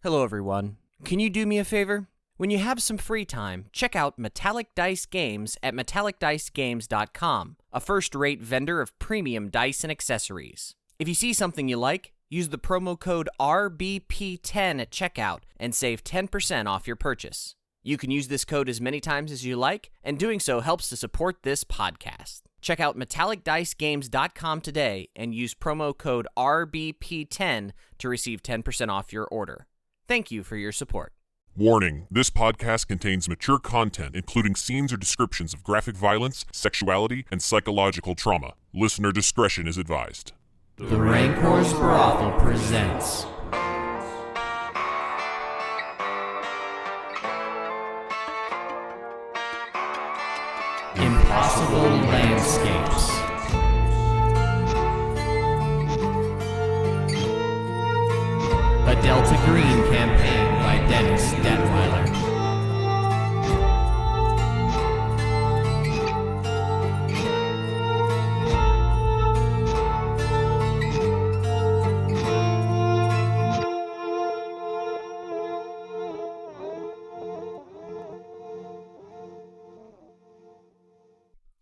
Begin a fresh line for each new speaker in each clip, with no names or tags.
Hello, everyone. Can you do me a favor? When you have some free time, check out Metallic Dice Games at metallicdicegames.com, a first-rate vendor of premium dice and accessories. If you see something you like, use the promo code RBP10 at checkout and save 10% off your purchase. You can use this code as many times as you like, and doing so helps to support this podcast. Check out metallicdicegames.com today and use promo code RBP10 to receive 10% off your order. Thank you for your support.
Warning, this podcast contains mature content, including scenes or descriptions of graphic violence, sexuality, and psychological trauma. Listener discretion is advised.
The Rancor's Brothel presents Impossible Landscapes. A Delta Green campaign by Dennis Detweiler.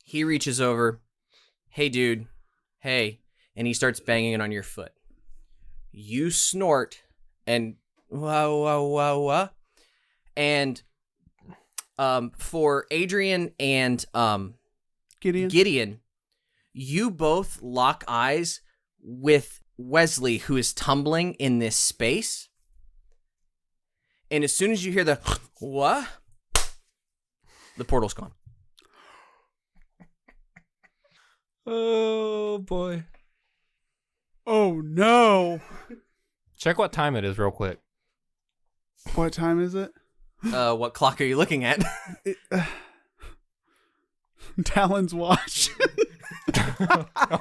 He reaches over, "Hey, dude, hey," and he starts banging it on your foot. You snort, and wah. And for Adrian and Gideon, you both lock eyes with Wesley, who is tumbling in this space. And as soon as you hear the what, the portal's gone.
Oh, boy.
Oh, no.
Check what time it is real quick.
What time is it?
What clock are you looking at?
Talon's watch.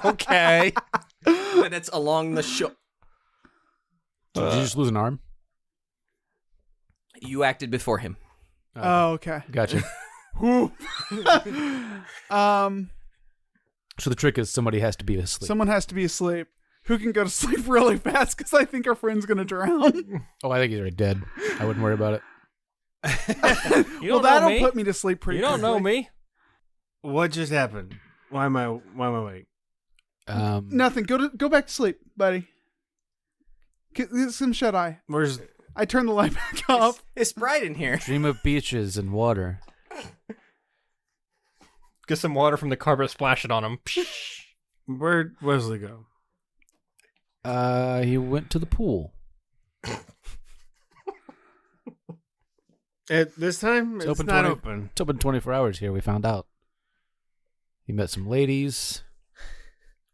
Okay.
But it's along the shore.
Did you just lose an arm?
You acted before him.
Oh, okay.
Gotcha.
Whew.
So the trick is somebody has to be asleep.
Someone has to be asleep. Who can go to sleep really fast? Because I think our friend's going to drown.
Oh, I think he's already dead. I wouldn't worry about it.
Well, that'll put me to sleep pretty quickly.
You don't know me.
What just happened? Why am I awake?
Nothing. Go back to sleep, buddy. Get some shut eye.
Where's
I turn the light back off.
It's bright in here.
Dream of beaches and water.
Get some water from the carpet, splash it on him.
where'd Wesley go?
He went to the pool.
At this time, it's not open.
It's open 24 hours here, we found out. He met some ladies,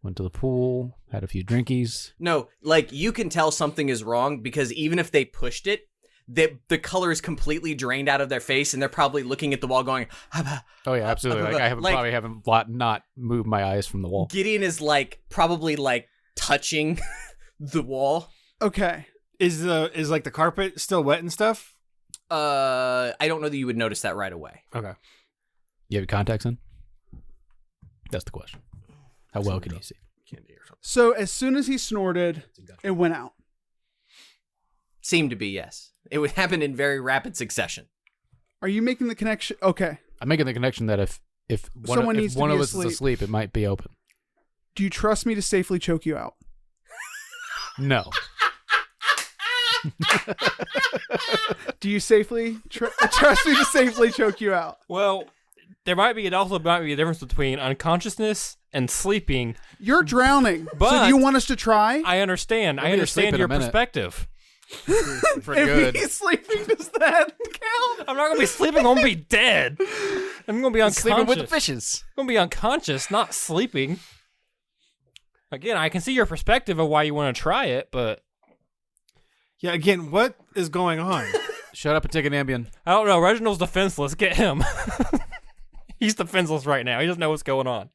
went to the pool, had a few drinkies.
No, like, you can tell something is wrong because even if they pushed it, the color is completely drained out of their face, and they're probably looking at the wall going,
oh yeah, absolutely. Like, I probably haven't not moved my eyes from the wall.
Gideon is probably touching the wall.
Okay.
Is the carpet still wet and stuff?
I don't know that you would notice that right away.
Okay.
You have your contacts in? That's the question. How well can you see?
Candy or something.
So as soon as he snorted, it went out.
Seemed to be, yes. It would happen in very rapid succession.
Are you making the connection? Okay.
I'm making the connection that if one
Someone
of
needs to be
us
asleep.
is asleep, it might be open.
Do you trust me to safely choke you out?
No.
Do you trust me to safely choke you out?
Well, there might be a difference between unconsciousness and sleeping.
You're drowning. So
But-
do you want us to try?
I understand.
Let me asleep in
your
a minute.
perspective.
For
if
good.
he's sleeping, does that count?
I'm not going to be sleeping. I'm going to be dead. I'm going to be unconscious.
Sleeping with the fishes.
I'm going to be unconscious, not sleeping. Again, I can see your perspective of why you want to try it, but...
Yeah, again, what is going on?
Shut up and take an Ambien.
I don't know. Reginald's defenseless. Get him. He's defenseless right now. He doesn't know what's going on.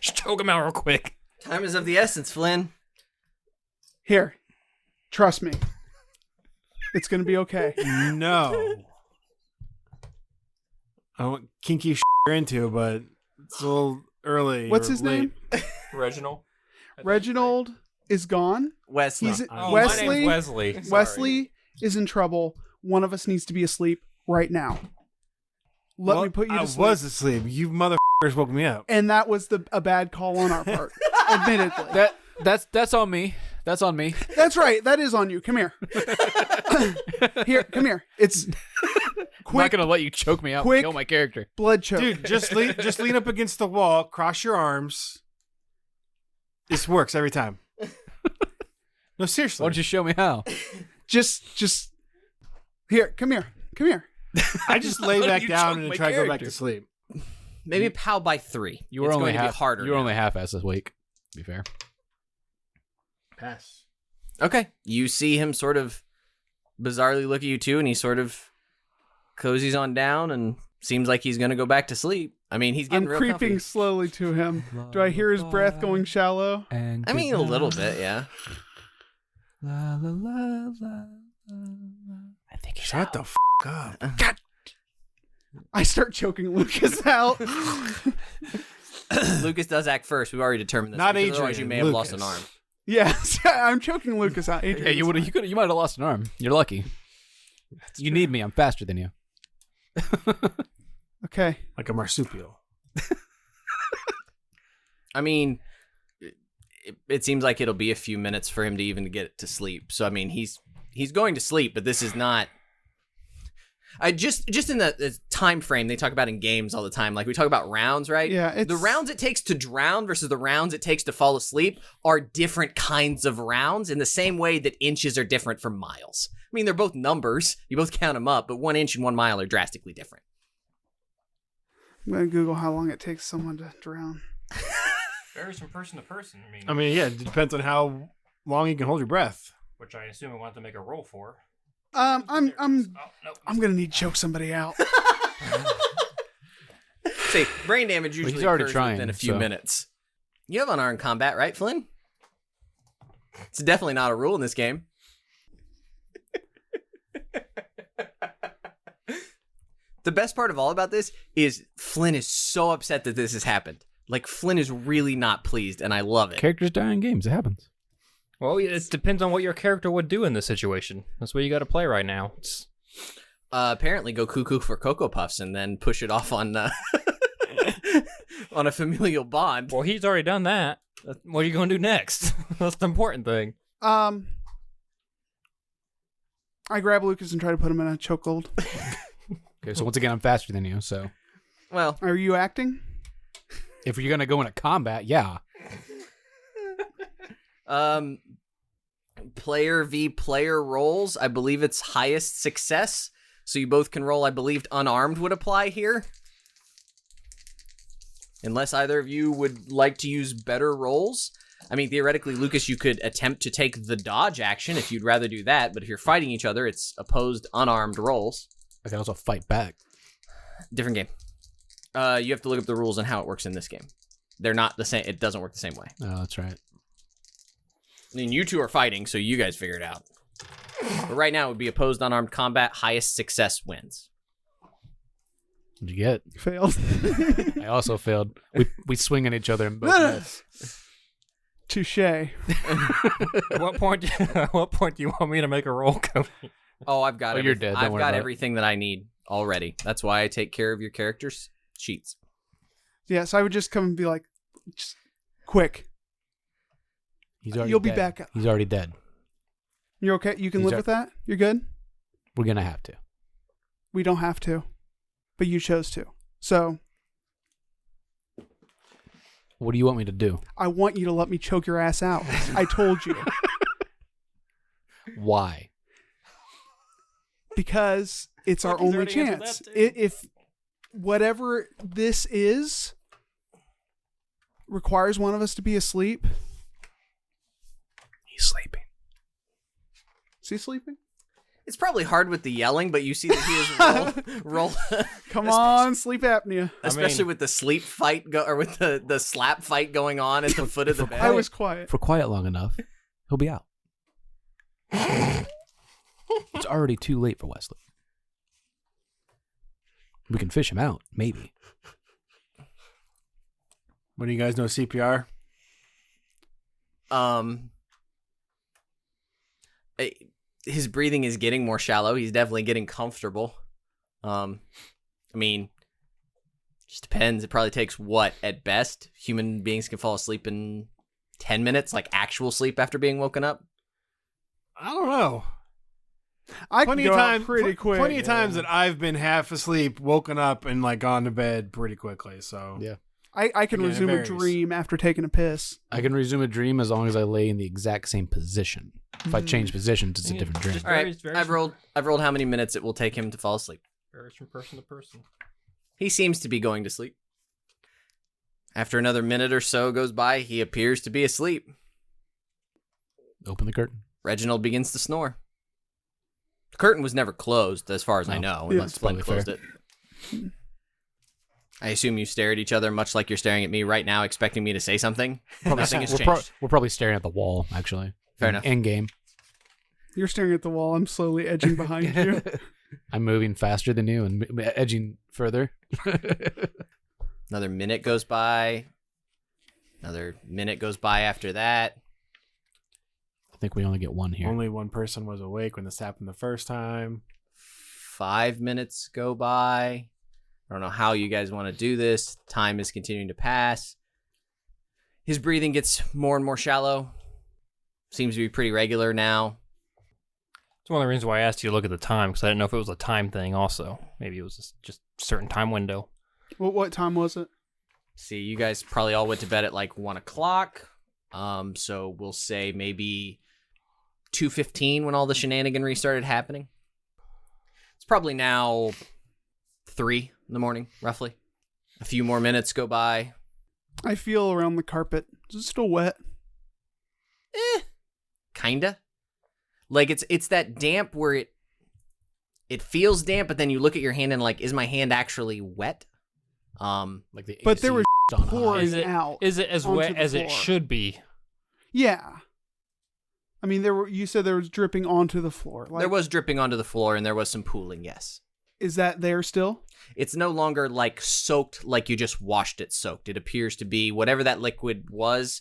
Just choke him out real quick.
Time is of the essence, Flynn.
Here. Trust me. It's going to be okay.
No. I don't kinky you're into, but it's a little early.
What's
or
his
late.
name?
Reginald.
Reginald is gone.
Wesley.
He's
Oh,
Wesley.
My name's Wesley.
Wesley is in trouble. One of us needs to be asleep right now. Let me put you to sleep.
I was asleep. You motherfuckers woke me up.
And that was a bad call on our part, admittedly.
That's on me. That's on me.
That's right. That is on you. Come here. Here, come here. It's
I'm not gonna let you choke me out and kill my character.
Blood choke.
Dude, just lean up against the wall, cross your arms. This works every time. No, seriously.
Why don't you show me how?
Just here. Come here. Come here.
I just lay back
You
down
choked
and
my
try to go back
character.
to sleep.
Maybe POW by 3.
You were
it's
only
going to
half.
be harder.
You were
now.
only half-assed this week. To be fair.
Pass.
Okay. You see him sort of bizarrely look at you too, and he sort of cozies on down and seems like he's going to go back to sleep. I mean, he's getting
I'm
real
creeping
comfy.
slowly to him. Do I hear his breath going shallow?
And
I mean, a little bit, yeah.
La, la, la, la, la. I think he's
Shut
out.
the up.
God. I start choking Lucas out.
Lucas does act first. We've already determined this.
Not
because otherwise
Adrian,
you may have lost an
Lucas.
arm.
Yes, I'm choking Lucas out. Adrian,
Yeah, you might have lost an arm. You're lucky. You need me. I'm faster than you.
Okay.
Like a marsupial.
I mean, it seems like it'll be a few minutes for him to even get to sleep. So I mean, he's going to sleep, but this is not. I just in the time frame they talk about in games all the time. Like we talk about rounds, right?
Yeah.
The rounds it takes to drown versus the rounds it takes to fall asleep are different kinds of rounds in the same way that inches are different from miles. I mean, they're both numbers. You both count them up, but 1 inch and 1 mile are drastically different.
I'm going to Google how long it takes someone to drown.
Varies from person to person.
I mean, yeah, it depends on how long you can hold your breath.
Which I assume I want to make a roll for.
I'm
Oh, no.
going to need to choke somebody out.
Say, brain damage usually
he's already
occurs
trying,
within a few
so.
minutes. You have unarmed combat, right, Flynn? It's definitely not a rule in this game. The best part of all about this is Flynn is so upset that this has happened. Like, Flynn is really not pleased, and I love it.
Characters die in games. It happens.
Well, it depends on what your character would do in this situation. That's what you got to play right now.
Apparently go cuckoo for Cocoa Puffs and then push it off on on a familial bond.
Well, he's already done that. What are you going to do next? That's the important thing.
I grab Lucas and try to put him in a chokehold.
Okay, so once again, I'm faster than you. So
Well,
Are you acting?
if you're gonna go into combat, yeah.
player v player rolls, I believe it's highest success. So you both can roll, I believe unarmed would apply here. Unless either of you would like to use better rolls. I mean, theoretically, Lucas, you could attempt to take the dodge action if you'd rather do that, but if you're fighting each other, it's opposed unarmed rolls.
I can also fight back.
Different game. You have to look up the rules and how it works in this game. They're not the same. It doesn't work the same way.
Oh, that's right.
I mean, you two are fighting, so you guys figure it out. But right now, it would be opposed unarmed combat. Highest success wins.
What'd you get?
Failed.
I also failed. We swing on each other and both miss.
Touche.
At what point? At what point do you want me to make a roll, Cody?
Oh, I've got
Oh, you're dead. Don't
I've
worry
got
about it.
everything that I need already. That's why I take care of your character's sheets.
Yeah, so I would just come and be like, just quick.
He's already
You'll be
dead.
back.
He's already dead.
You're okay? You can
He's
live with that? You're good?
We're gonna have to.
We don't have to. But you chose to. So
What do you want me to do?
I want you to let me choke your ass out. I told you.
Why?
Because it's our
He's
only
already answered
chance.
that, too.
If whatever this is requires one of us to be asleep.
He's sleeping.
Is he sleeping?
It's probably hard with the yelling, but you see that he is roll.
Come on, sleep apnea.
Especially with the sleep fight or with the slap fight going on at the foot of the bed.
I was quiet.
For quiet long enough, he'll be out. It's already too late for Wesley. We can fish him out, maybe.
When do you guys know CPR?
his breathing is getting more shallow. He's definitely getting comfortable. I mean, just depends. It probably takes what, at best? Human beings can fall asleep in 10 minutes, like actual sleep after being woken up.
I don't know.
I can go out pretty quick.
Plenty of times that I've been half asleep, woken up, and like gone to bed pretty quickly. So
Yeah.
I can
Again, it
resume a
varies.
dream after taking a piss.
I can resume a dream as long as I lay in the exact same position. If I change positions, it's a different dream.
All right,
Varies
I've rolled how many minutes it will take him to fall asleep.
Varies from person to person.
He seems to be going to sleep. After another minute or so goes by, he appears to be asleep.
Open the curtain.
Reginald begins to snore. The curtain was never closed, as far as I know,
Yeah,
unless Flynn
probably
closed it. I assume you stare at each other much like you're staring at me right now, expecting me to say something. Nothing has changed.
We're probably staring at the wall, actually.
Fair enough.
In game.
You're staring at the wall. I'm slowly edging behind you.
I'm moving faster than you and edging further.
Another minute goes by. Another minute goes by after that.
I think we only get one here.
only one person was awake when this happened the first time.
5 minutes go by. I don't know how you guys want to do this. Time is continuing to pass. His breathing gets more and more shallow. Seems to be pretty regular now.
It's one of the reasons why I asked you to look at the time, because I didn't know if it was a time thing also. Maybe it was just a certain time window.
What time was it?
See, you guys probably all went to bed at like 1 o'clock. So we'll say maybe 2:15 when all the shenaniganry started happening. It's probably now 3 in the morning, roughly. A few more minutes go by.
I feel around the carpet. Is it still wet?
Kinda. Like it's that damp where it feels damp, but then you look at your hand and like, is my hand actually wet?
Like the
But there
AC
was
on high.
pouring out.
Is it as
onto
wet
the
as it
floor.
should be?
Yeah. I mean, you said there was dripping onto the floor. Like,
There was dripping onto the floor and there was some pooling, yes.
Is that there still?
It's no longer like soaked like you just washed it soaked. It appears to be whatever that liquid was,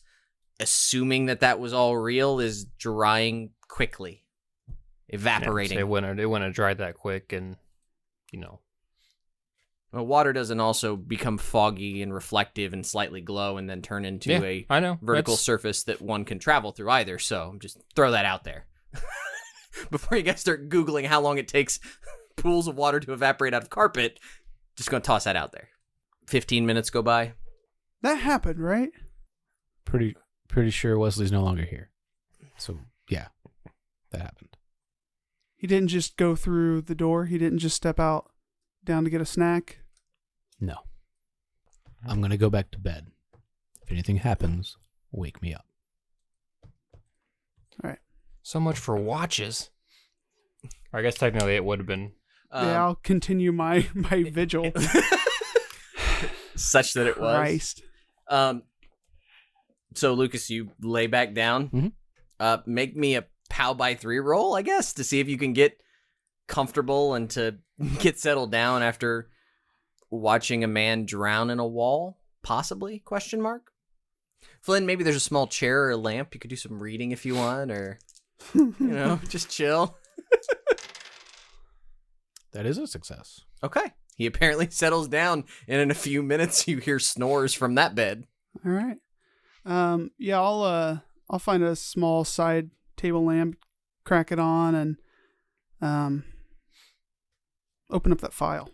assuming that was all real, is drying quickly, evaporating.
It wouldn't have dried that quick, and
Well, water doesn't also become foggy and reflective and slightly glow and then turn into a
I know
vertical
That's-
surface that one can travel through either. So just throw that out there. Before you guys start Googling how long it takes pools of water to evaporate out of carpet, just going to toss that out there. 15 minutes go by.
That happened, right?
Pretty sure Wesley's no longer here. So, yeah. That happened.
He didn't just go through the door. He didn't just step out down to get a snack.
No. I'm going to go back to bed. If anything happens, wake me up.
All right.
So much for watches. I guess technically it would have been.
Yeah, I'll continue my vigil.
Such that it was.
Christ.
So, Lucas, you lay back down. Make me a POW by 3 roll, I guess, to see if you can get comfortable and to get settled down after watching a man drown in a wall, possibly, question mark. Flynn, maybe there's a small chair or a lamp. You could do some reading if you want, or, just chill.
That is a success.
Okay. He apparently settles down, and in a few minutes you hear snores from that bed.
All right. Yeah, I'll find a small side table lamp, crack it on, and open up that file.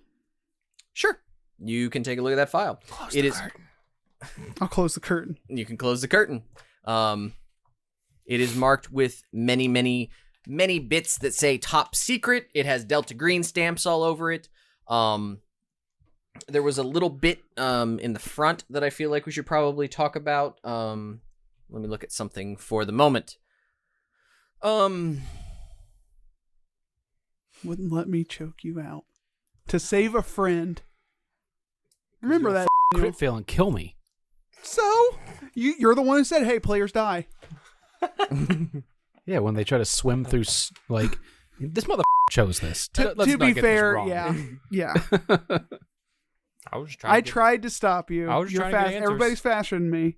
Sure. You can take a look at that file.
I'll close the curtain.
You can close the curtain. It is marked with many, many, many bits that say top secret. It has Delta Green stamps all over it. There was a little bit in the front that I feel like we should probably talk about. Let me look at something for the moment.
Wouldn't let me choke you out. To save a friend. Remember that.
Crit fail and kill me.
So, you're the one who said, hey, players die.
Yeah, when they try to swim through, this mother chose this.
To
Let's not
be
get this
fair,
wrong.
yeah.
I was just trying.
I tried to stop you.
I was
You're
trying to get
fast.
answers.
Everybody's faster than me.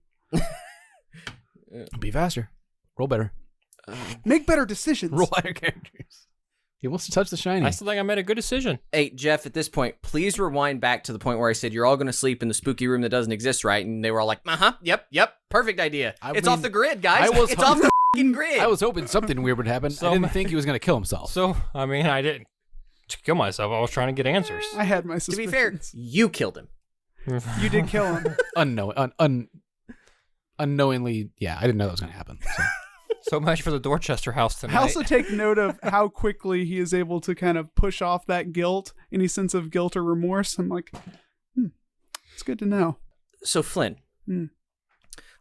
Be faster. Roll better.
Make better decisions.
Roll higher characters. He wants to touch the shiny.
I still think I made a good decision.
Hey, Jeff, at this point, please rewind back to the point where I said you're all going to sleep in the spooky room that doesn't exist, right? And they were all like, yep, perfect idea. It's off the grid, guys. It's off the f***ing grid.
I was hoping something weird would happen. I didn't think he was going to kill himself.
So, I mean, I didn't kill myself. I was trying to get answers.
I had my
To
suspicions.
be fair, you killed him.
You did kill him.
Unknowingly, yeah, I didn't know that was going to happen. So.
So much for the Dorchester house tonight.
I also take note of how quickly he is able to kind of push off that guilt, any sense of guilt or remorse. I'm like, it's good to know.
So, Flynn,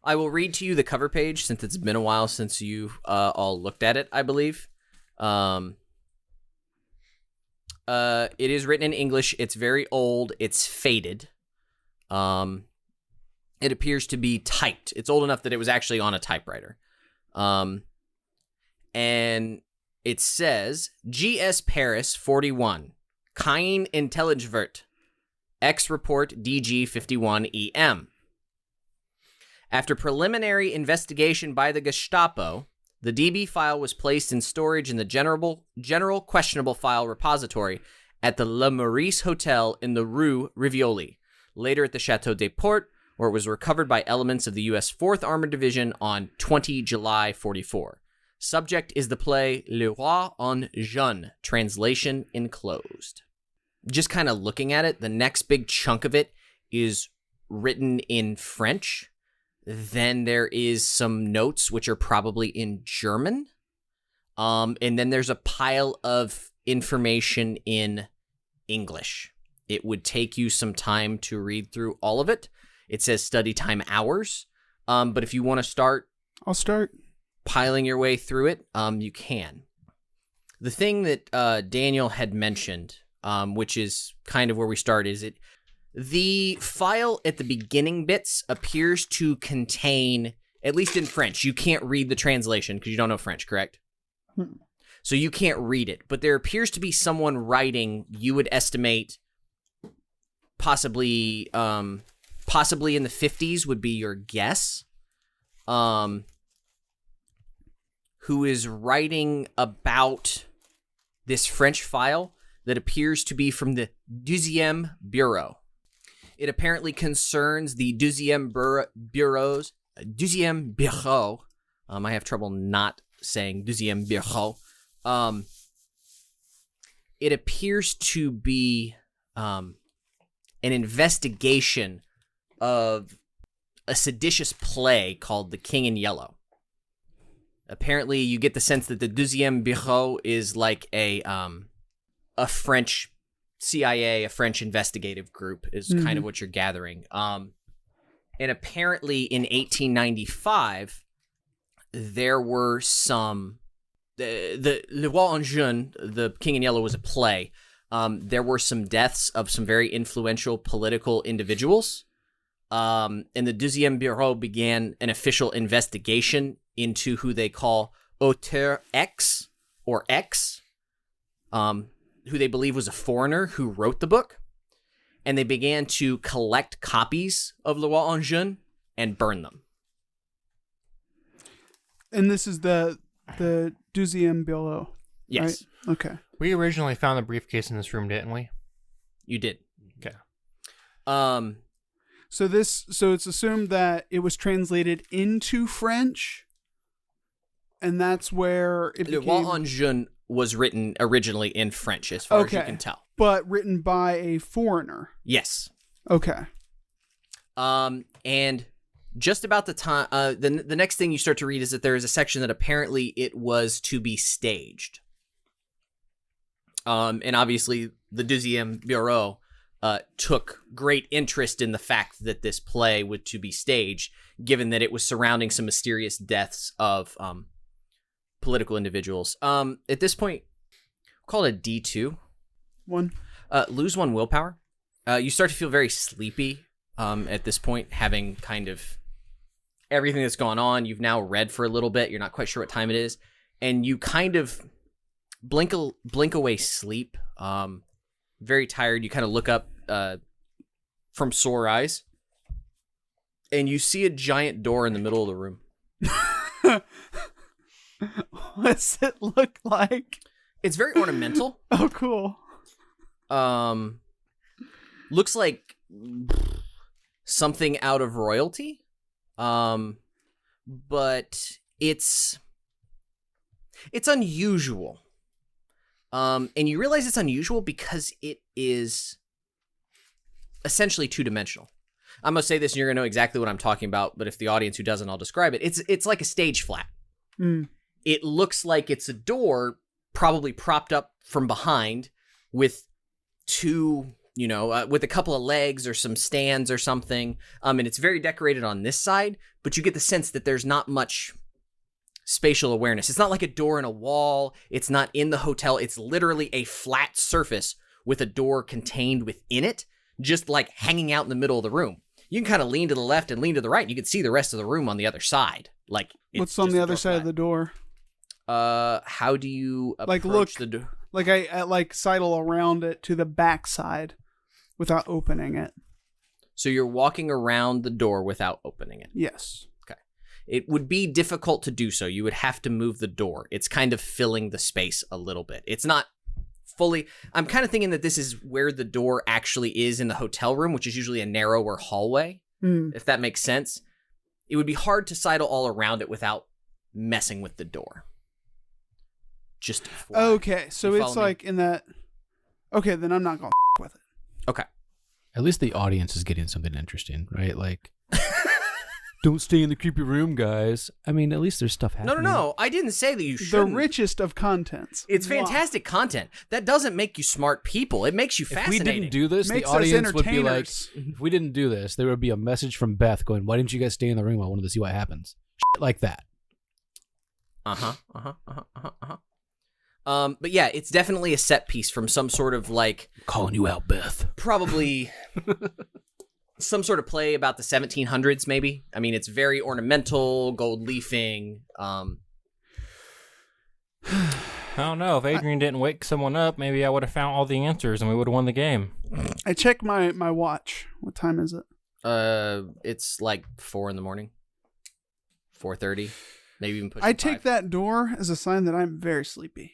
I will read to you the cover page since it's been a while since you all looked at it, I believe. It is written in English. It's very old. It's faded. It appears to be typed. It's old enough that it was actually on a typewriter. And it says, GS Paris 41, Kein Intelligvert, X Report DG 51 EM. After preliminary investigation by the Gestapo, the DB file was placed in storage in the general questionable file repository at the Le Maurice Hotel in the Rue Rivioli, later at the Chateau des Portes, where it was recovered by elements of the U.S. 4th Armored Division on 20 July 44. Subject is the play Le Roi en Jeune, translation enclosed. Just kind of looking at it, the next big chunk of it is written in French. Then there is some notes, which are probably in German. And then there's a pile of information in English. It would take you some time to read through all of it. It says study time hours. But if you want to start...
I'll start.
Piling your way through it, you can. The thing that Daniel had mentioned, which is kind of where we start, is the file at the beginning bits appears to contain, at least in French, you can't read the translation because you don't know French, correct? So you can't read it, but there appears to be someone writing, you would estimate, possibly in the 50s would be your guess. Who is writing about this French file that appears to be from the 12e Bureau. It apparently concerns the 12e Bureau. I have trouble not saying 12e Bureau. It appears to be an investigation of a seditious play called The King in Yellow. Apparently, you get the sense that the 12e Bureau is like a French CIA, a French investigative group, is kind of what you're gathering. And apparently, in 1895, there were some... The Le Roi en Jeune, The King in Yellow, was a play. There were some deaths of some very influential political individuals. And the 12e Bureau began an official investigation into who they call Auteur X, or X, who they believe was a foreigner who wrote the book. And they began to collect copies of Le Roi en Jeune and burn them.
And this is the 12e Bureau.
Yes.
Right? Okay.
We originally found the briefcase in this room, didn't we?
You did.
Okay.
So it's assumed that it was translated into French, and that's where it
Le
became...
Roi en Jeune was written originally in French, as far as you can tell.
But written by a foreigner.
Yes.
Okay.
And just about the time, the next thing you start to read is that there is a section that apparently it was to be staged. And obviously, the 12e Bureau took great interest in the fact that this play was to be staged, given that it was surrounding some mysterious deaths of political individuals. At this point, we'll call it a D2.
1.
Lose 1 willpower. You start to feel very sleepy at this point, having kind of everything that's gone on. You've now read for a little bit. You're not quite sure what time it is. And you kind of blink away sleep. Very tired. You kind of look up from sore eyes, and you see a giant door in the middle of the room.
What's it look like?
It's very ornamental.
Oh, cool.
Looks like something out of royalty. But it's unusual. And you realize it's unusual because it is essentially two-dimensional. I'm going to say this and you're going to know exactly what I'm talking about, but if the audience who doesn't, I'll describe it. It's like a stage flat.
Mm.
It looks like it's a door probably propped up from behind with two, with a couple of legs or some stands or something. And it's very decorated on this side, but you get the sense that there's not much spatial awareness. It's not like a door in a wall. It's not in the hotel. It's literally a flat surface with a door contained within it, just like hanging out in the middle of the room. You can kind of lean to the left and lean to the right, and you can see the rest of the room on the other side. Like,
what's on the other side of the door?
How do you approach the door?
Like I sidle around it to the back side without opening it.
So you're walking around the door without opening it.
Yes.
Okay. It would be difficult to do so. You would have to move the door. It's kind of filling the space a little bit. It's not fully. I'm kind of thinking that this is where the door actually is in the hotel room, which is usually a narrower hallway, if that makes sense. It would be hard to sidle all around it without messing with the door. Just
okay, so it's like in that. Okay, then I'm not gonna with it.
Okay.
At least the audience is getting something interesting, right? Like, don't stay in the creepy room, guys. I mean, at least there's stuff happening.
No. I didn't say that you shouldn't.
The richest of contents.
It's fantastic content. That doesn't make you smart people. It makes you fascinating.
If we didn't do this, the audience would be like, if we didn't do this, there would be a message from Beth going, why didn't you guys stay in the room? I wanted to see what happens. Shit like that.
But yeah, it's definitely a set piece from some sort of like...
Calling you out, Beth.
Probably some sort of play about the 1700s, maybe. I mean, it's very ornamental, gold leafing.
I don't know. If Adrian didn't wake someone up, maybe I would have found all the answers and we would have won the game.
I check my watch. What time is it?
It's like 4 in the morning. 4:30. Maybe even push.
I take that door as a sign that I'm very sleepy.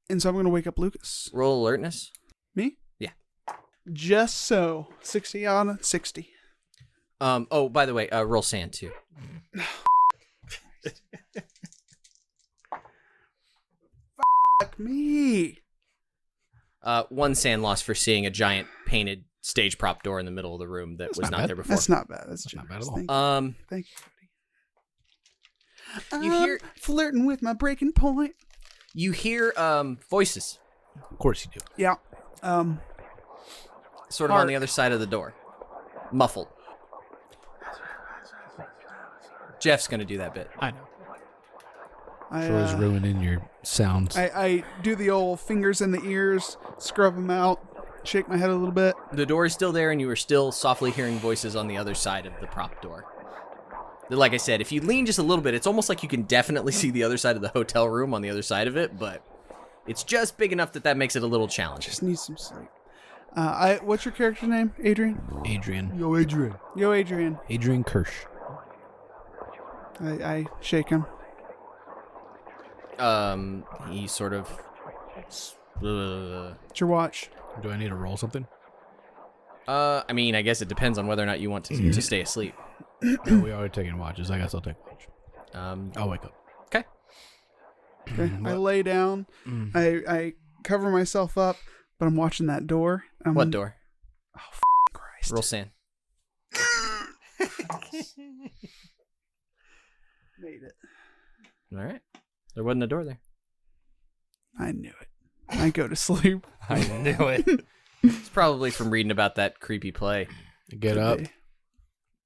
And so I'm going to wake up Lucas.
Roll alertness.
Me?
Yeah.
Just so. 60 on 60.
Oh, by the way, roll sand too.
Fuck me.
1 sand loss for seeing a giant painted stage prop door in the middle of the room that was not there before.
That's not bad. That's
not bad at all.
Thank you, buddy.
You hear
flirting with my breaking point.
You hear voices.
Of course you do.
Yeah.
Sort of on the other side of the door. Muffled. Jeff's going to do that bit.
I know.
Troy's ruining your sounds.
I do the old fingers in the ears, scrub them out, shake my head a little bit.
The door is still there, and you are still softly hearing voices on the other side of the prop door. Like I said, if you lean just a little bit, it's almost like you can definitely see the other side of the hotel room on the other side of it, but it's just big enough that makes it a little challenging.
Just need some sleep. What's your character name? Adrian?
Adrian.
Yo, Adrian.
Yo, Adrian.
Adrian Kirsch.
I shake him.
He sort of...
It's your watch.
Do I need to roll something?
I mean, I guess it depends on whether or not you want to stay asleep.
No, we are taking watches. I guess I'll take watch. I'll wake up.
Okay.
Okay. I lay down. I cover myself up, but I'm watching that door.
What door?
Oh, Christ.
Roll sand.
Made it.
All right. There wasn't a door there.
I knew it. I go to sleep.
I knew it.
It's probably from reading about that creepy play.
I get up.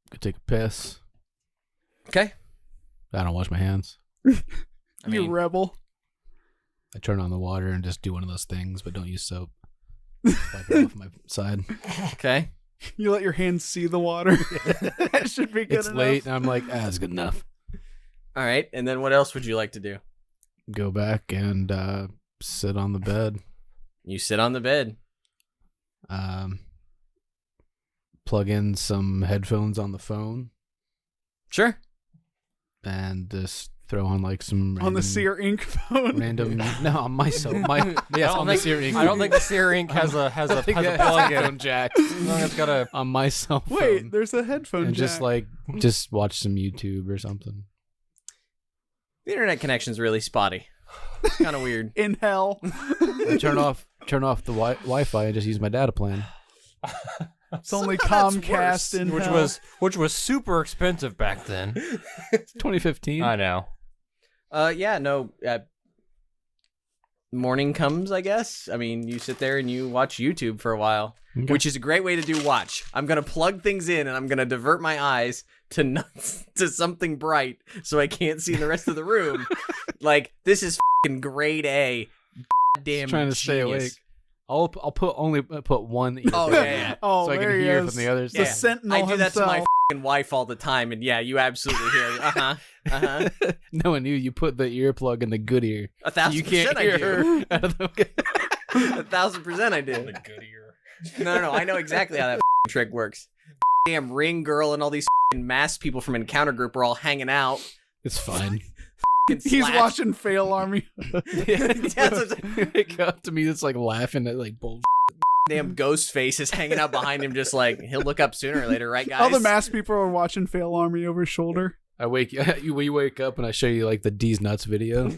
Go take a piss.
Okay.
I don't wash my hands.
You rebel.
I turn on the water and just do one of those things, but don't use soap. Wipe it off my side.
Okay.
You let your hands see the water. That should be good
It's
enough.
late, and I'm like, that's good enough.
All right. And then what else would you like to do?
Go back and sit on the bed.
You sit on the bed.
Plug in some headphones on the phone.
Sure.
And just throw on like some random,
On the Sear Ink phone.
random. No, on myself. Yes, on the Sear Ink.
I don't think the Sear Ink has a plug in.
jack.
It's got a.
On my cell phone.
Wait, there's a headphone
and
jack.
just watch some YouTube or something.
The internet connection's really spotty. It's kind of weird.
In hell.
I turn off the Wi-Fi and just use my data plan.
It's only
Somehow that's
Comcast
worse.
in hell.
which was super expensive back then.
2015.
I know.
Morning comes, I guess. I mean, you sit there and you watch YouTube for a while, which is a great way to do watch. I'm going to plug things in and I'm going to divert my eyes to something bright so I can't see the rest of the room. Like, this is fucking grade A. Damn,
Trying to stay awake. I'll only put one ear.
Oh, yeah.
Oh,
so I
there
can
he
hear
is.
from the other
The
side.
Sentinel
I do that to my
himself.
fucking wife all the time, and yeah, you absolutely hear it.
Knowing you put the earplug in the good ear.
1,000%
You can't
I
hear
do.
her out of the
1,000% I do.
Good ear.
No, I know exactly how that trick works. Damn ring girl and all these masked people from Encounter Group are all hanging out.
It's fine.
He's watching Fail Army.
Wake up to me, it's like laughing at like bullshit.
Damn ghost face is hanging out behind him, just like he'll look up sooner or later, right, guys?
All the masked people are watching Fail Army over his shoulder.
You wake up and I show you like the D's Nuts video.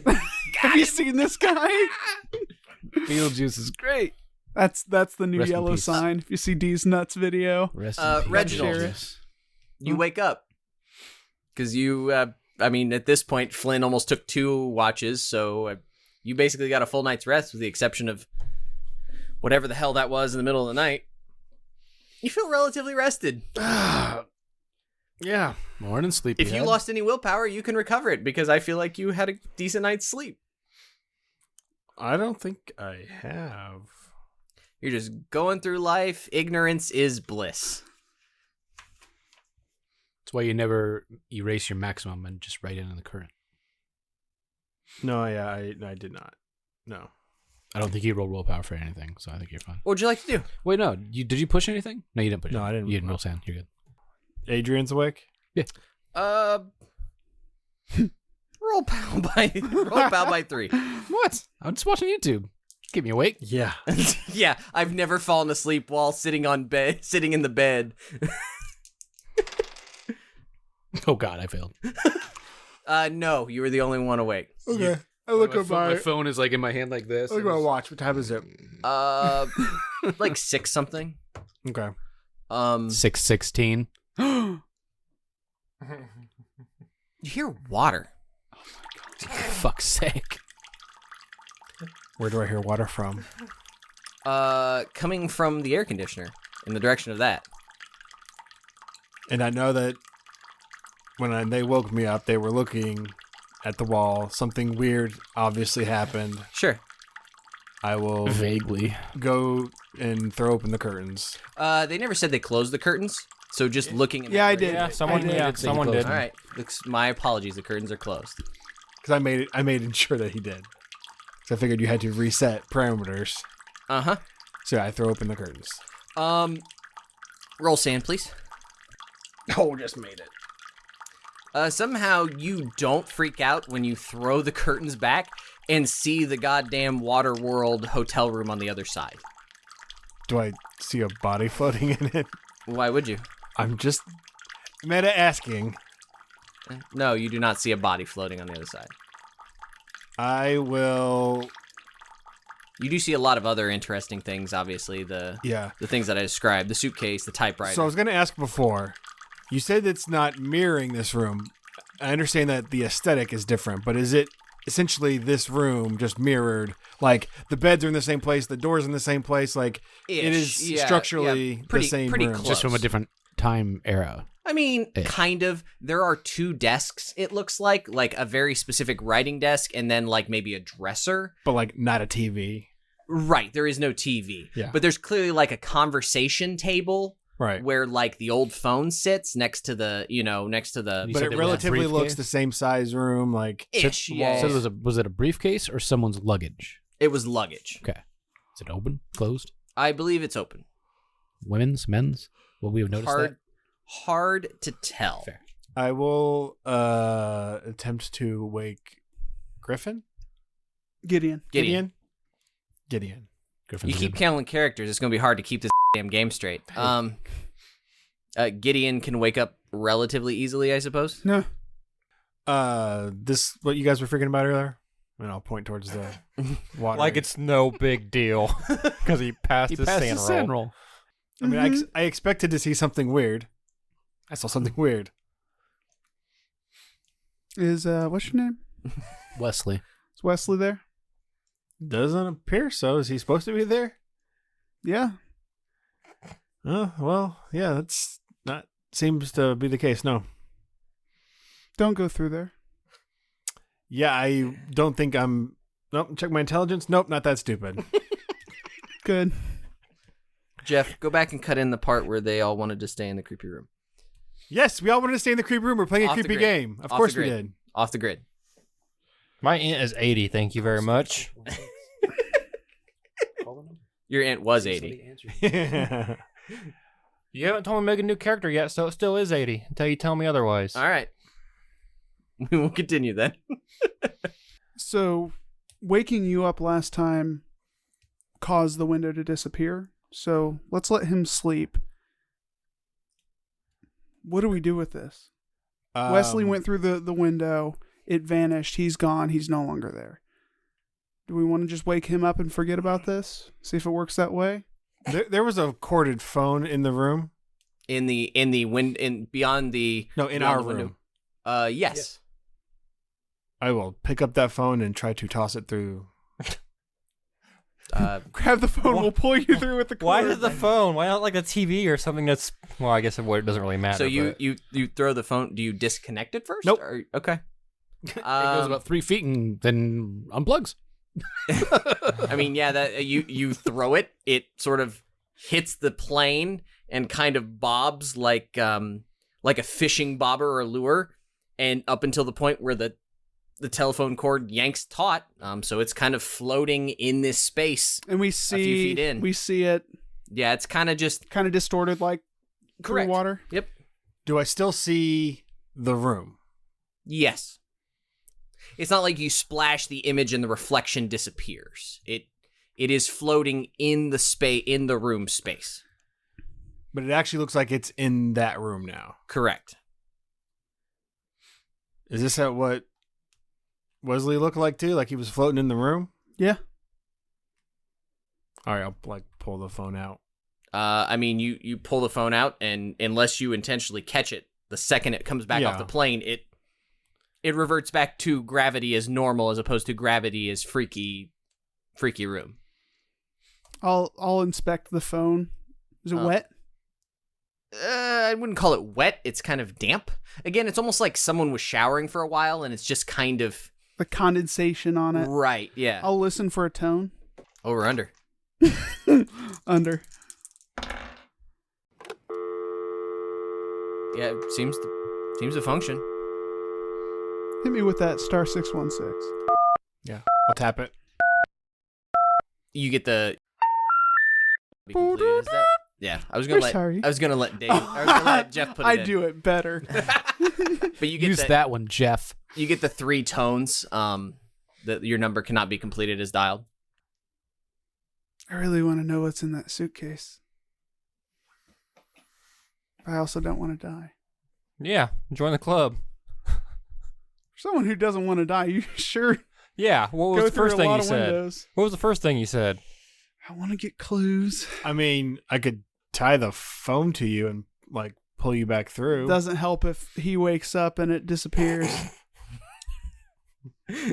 Have you seen this guy?
Beetlejuice is great.
That's the new
Rest in
yellow
peace.
sign. If you see D's nuts video.
Rest in peace.
Reginald. You wake up because you. At this point, Flynn almost took 2 watches, so you basically got a full night's rest, with the exception of whatever the hell that was in the middle of the night. You feel relatively rested.
Yeah.
Morning sleep.
If you lost any willpower, you can recover it, because I feel like you had a decent night's sleep.
I don't think I have.
You're just going through life. Ignorance is bliss.
That's why you never erase your maximum and just write it in the current.
No, I did not. No.
I don't think you rolled willpower for anything, so I think you're fine.
What would you like to do?
Wait, no. Did you push anything? No, you didn't push.
No, I didn't.
You didn't roll sand. You're good.
Adrian's awake?
Roll pow by 3.
What? I'm just watching YouTube. Keep me awake.
Yeah.
Yeah, I've never fallen asleep while sitting in the bed.
Oh God, I failed.
No, you were the only one awake.
Okay. I look
my
at
my phone is like in my hand like this.
Look at my watch. What time is it?
Like 6 something.
Okay.
6:16.
You hear water.
Fuck's sake.
Where do I hear water from?
Coming from the air conditioner in the direction of that.
And I know that when they woke me up, they were looking at the wall. Something weird obviously happened.
Sure.
I will
Vaguely.
go and throw open the curtains.
They never said they closed the curtains, so just looking at
Yeah, I did.
Yeah, someone
I did.
someone did.
All right. My apologies. The curtains are closed.
Because I made sure that he did. So I figured you had to reset parameters.
Uh-huh.
So I throw open the curtains.
Roll sand, please.
Oh, just made it.
Somehow you don't freak out when you throw the curtains back and see the goddamn Waterworld hotel room on the other side.
Do I see a body floating in it?
Why would you?
I'm just meta asking.
No, you do not see a body floating on the other side.
I will.
You do see a lot of other interesting things, obviously. The things that I described, the suitcase, the typewriter.
So I was going to ask before. You said it's not mirroring this room. I understand that the aesthetic is different, but is it essentially this room just mirrored? Like the beds are in the same place, the doors in the same place. Like it is
Yeah,
structurally
pretty-
the same
pretty
room.
close.
Just from a different time era.
I mean, kind of. There are 2 desks, it looks like a very specific writing desk and then like maybe a dresser.
But like not a TV.
Right, there is no TV.
Yeah.
But there's clearly like a conversation table.
Right.
Where like the old phone sits next to the.
You
But
said
it
there was a
relatively looks
briefcase?
the same size room. Like
ish.
So
Yeah.
was it a briefcase or someone's luggage?
It was luggage.
Okay. Is it open? Closed?
I believe it's open.
Women's? Men's? Will we have noticed that?
Hard to tell.
Fair.
I will attempt to wake Griffin.
Gideon.
Gideon.
Gideon.
Griffin's
You keep
good.
counting characters. It's going to be hard to keep this damn game straight. Gideon can wake up relatively easily, I suppose.
No.
This what you guys were freaking about earlier? And I'll point towards the water.
Like it's no big deal because he passed
He
his
passed
sand
the
roll.
sand roll.
I mean, I expected to see something weird. I saw something weird.
Is what's your name?
Wesley.
Is Wesley there?
Doesn't appear so. Is he supposed to be there?
Yeah.
Oh, well, yeah, that's not seems to be the case. No.
Don't go through there.
Yeah, I don't think I'm. Nope. Check my intelligence. Nope, not that stupid.
Good.
Jeff, go back and cut in the part where they all wanted to stay in the creepy room.
Yes, we all wanted to stay in the creepy room. We're playing a
Off the
creepy
grid.
game. Of
Off
course
the
we
grid.
did.
Off the grid.
My int is 80. Thank you very much.
Your int was 80.
You haven't told me to make a new character yet, so it still is 80 until you tell me otherwise.
All right. We will continue then.
So, waking you up last time caused the window to disappear. So, let's let him sleep. What do we do with this? Wesley went through the window. It vanished. He's gone. He's no longer there. Do we want to just wake him up and forget about this? See if it works that way?
There was a corded phone in the room.
In beyond the
No, in
beyond
our
the window.
room.
Yes.
I will pick up that phone and try to toss it through.
Grab the phone. We'll pull you through with the cord.
Why is the phone? Why not like a TV or something that's... Well, I guess it doesn't really matter.
So you
but-
throw the phone. Do you disconnect it first?
Nope.
Or, okay.
It goes about 3 feet and then unplugs.
I mean, yeah, that you throw it. It sort of hits the plane and kind of bobs like a fishing bobber or lure, and up until the point where the telephone cord yanks taut. So it's kind of floating in this space.
And we
few
see
feet in.
we see it
Yeah, it's kind of just
kind of distorted like through
correct.
water.
Yep.
Do I still see the room?
Yes. It's not like you splash the image and the reflection disappears. It is floating in the room space.
But it actually looks like it's in that room now.
Correct.
Is this at what Wesley looked like too? Like he was floating in the room?
Yeah.
All right, I'll pull the phone out.
I mean, you pull the phone out, and unless you intentionally catch it, the second it comes back off the plane, it reverts back to gravity as normal, as opposed to gravity as freaky room.
I'll inspect the phone. Is it wet?
I wouldn't call it wet. It's kind of damp. Again, it's almost like someone was showering for a while, and it's just kind of
The condensation on it.
right. Yeah.
I'll listen for a tone.
Over under.
Under.
Yeah, it seems to function.
Hit me with that star 616.
Yeah, I'll tap it.
You get the. Be completed as that? Yeah, I was gonna
We're
let.
sorry.
I was gonna let Dave. I was gonna let Jeff put it
I
in.
do it better.
But you get
Use that one, Jeff.
You get the 3 tones. That your number cannot be completed as dialed.
I really want to know what's in that suitcase. I also don't want to die.
Yeah, join the club.
For someone who doesn't want to die, you sure
Yeah, what was
go
the
through
first
a
thing
lot
you
of
said?
windows.
What was the first thing you said?
I want to get clues.
I mean, I could tie the phone to you and like pull you back through.
Doesn't help if he wakes up and it disappears.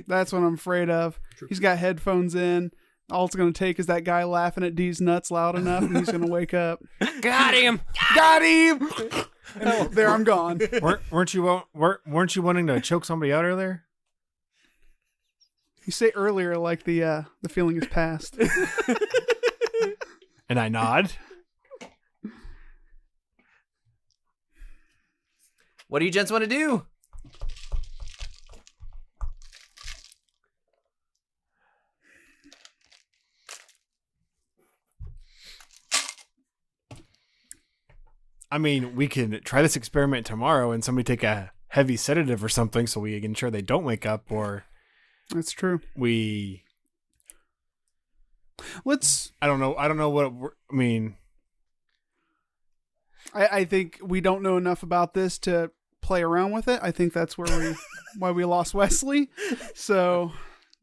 That's what I'm afraid of. He's got headphones in. All it's going to take is that guy laughing at D's nuts loud enough, and he's going to wake up.
Got him!
Got him! And there I'm gone.
weren't you wanting to choke somebody out earlier?
You say earlier like the feeling is past.
And I nod.
What do you gents want to do?
I mean, we can try this experiment tomorrow and somebody take a heavy sedative or something so we can ensure they don't wake up, or
That's true.
I don't know what I mean.
I think we don't know enough about this to play around with it. I think that's why we lost Wesley. So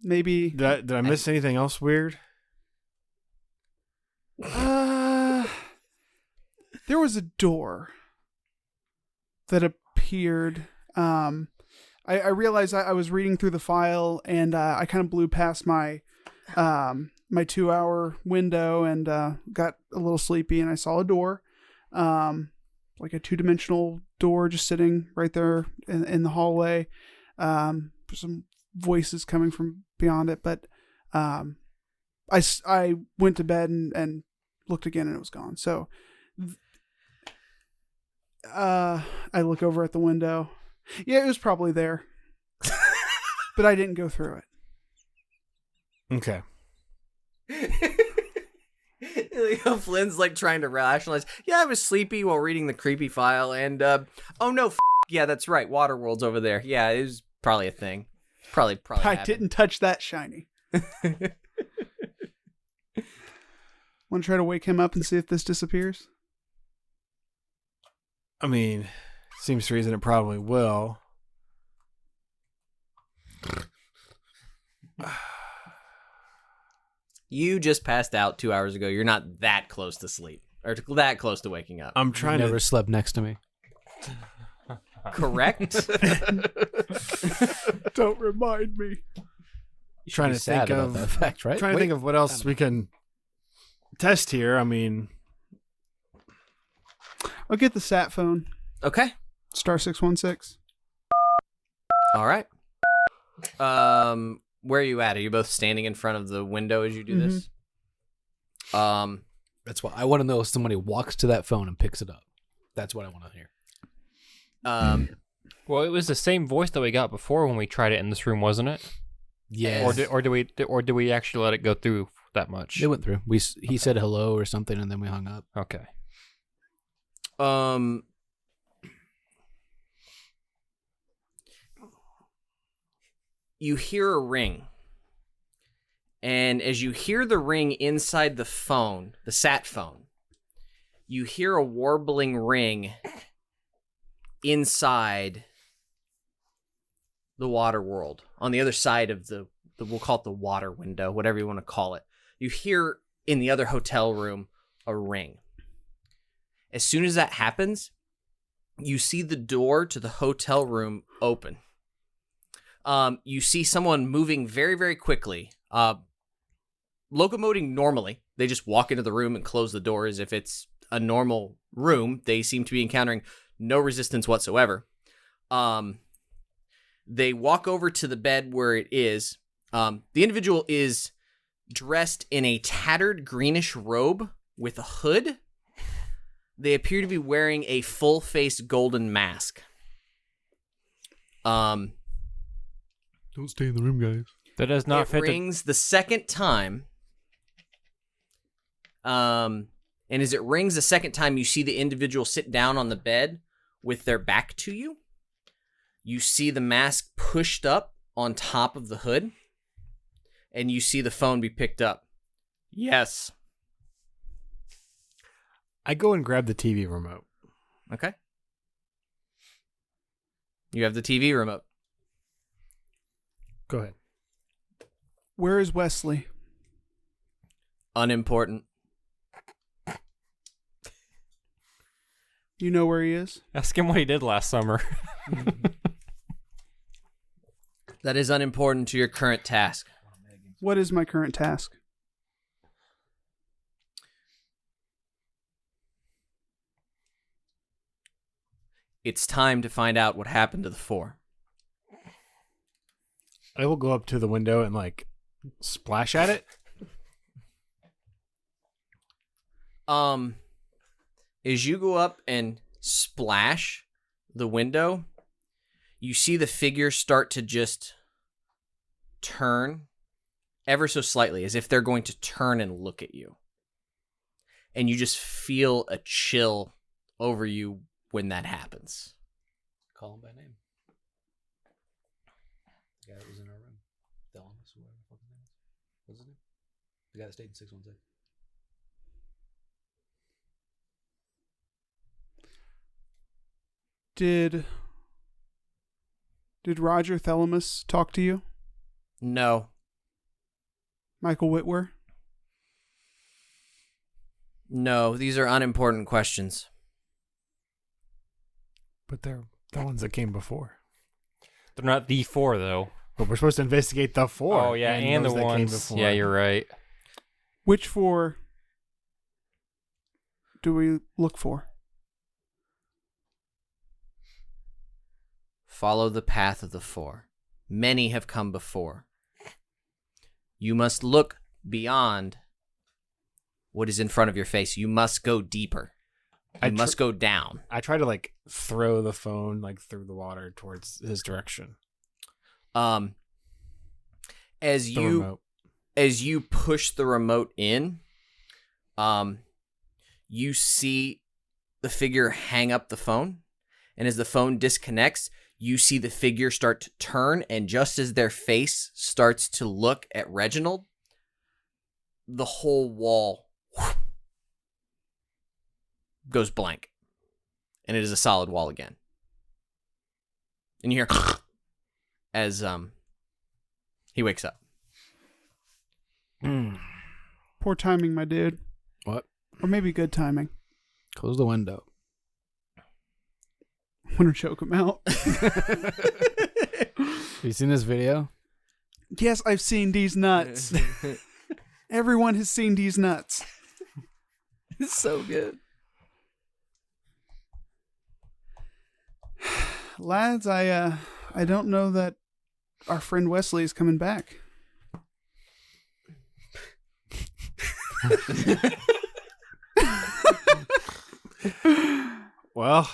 maybe
Did I miss anything else weird?
there was a door that appeared. I realized I was reading through the file, and I kind of blew past my 2-hour window and got a little sleepy, and I saw a door, like a 2-dimensional door just sitting right there in the hallway. Some voices coming from beyond it, but I went to bed and looked again, and it was gone. So I look over at the window. Yeah, it was probably there, but I didn't go through it.
Okay.
Flynn's like trying to rationalize. Yeah, I was sleepy while reading the creepy file, and oh no, yeah, that's right. Waterworld's over there. Yeah, it was probably a thing. Probably.
I
happened.
didn't touch that shiny. Want to try to wake him up and see if this disappears?
I mean, seems to reason it probably will.
You just passed out 2 hours ago. You're not that close to sleep or that close to waking up.
I'm
You
trying
never
to.
slept next to me.
Correct?
Don't remind me.
Trying
Be
to
sad
think
about
of
that fact, right?
trying to think of what else we can test here. I mean,
I'll get the sat phone.
Okay.
Star 616.
All right. Where are you at? Are you both standing in front of the window as you do this?
That's why I want to know if somebody walks to that phone and picks it up. That's what I want to hear.
Well, it was the same voice that we got before when we tried it in this room, wasn't it?
Yeah.
Or do we actually let it go through that much?
It went through. He said hello or something, and then we hung up.
Okay.
You hear a ring. And as you hear the ring inside the phone, the sat phone, you hear a warbling ring inside the water world, on the other side of the we'll call it the water window, whatever you want to call it. You hear in the other hotel room a ring. As soon as that happens, you see the door to the hotel room open. You see someone moving very, very quickly, locomoting normally. They just walk into the room and close the door as if it's a normal room. They seem to be encountering no resistance whatsoever. They walk over to the bed where it is. The individual is dressed in a tattered greenish robe with a hood. They appear to be wearing a full-face golden mask.
Don't stay in the room, guys.
That does not
It
fit.
rings the second time. And as it rings the second time, you see the individual sit down on the bed with their back to you. You see the mask pushed up on top of the hood. And you see the phone be picked up. Yes.
I go and grab the TV remote.
Okay. You have the TV remote.
Go ahead.
Where is Wesley?
Unimportant.
You know where he is?
Ask him what he did last summer.
That is unimportant to your current task.
What is my current task?
It's time to find out what happened to the four.
I will go up to the window and splash at it.
As you go up and splash the window, you see the figure start to just turn ever so slightly, as if they're going to turn and look at you. And you just feel a chill over you when that happens.
Call him by name. The guy that was in our room. Thelamus, whatever the fuck his name was. What's his name? The guy that stayed in 616.
Did Roger Thelamus talk to you?
No.
Michael Whitwer?
No, these are unimportant questions.
But they're the ones that came before.
They're not the 4 though.
But we're supposed to investigate the 4.
Oh yeah, and the
those that came
ones.
before.
Yeah, you're right.
Which 4 do we look for?
Follow the path of the 4. Many have come before. You must look beyond what is in front of your face. You must go deeper. You must go down.
I try to like throw the phone like through the water towards his direction.
As
The remote.
you push the remote in, you see the figure hang up the phone, and as the phone disconnects, you see the figure start to turn, and just as their face starts to look at Reginald, the whole wall goes blank, and it is a solid wall again. And you hear as he wakes up.
Poor timing, my dude.
What?
Or maybe good timing.
Close the window.
I'm gonna choke him out.
Have you seen this video?
Yes, I've seen these nuts. Everyone has seen these nuts.
It's so good.
Lads, I don't know that our friend Wesley is coming back.
Well,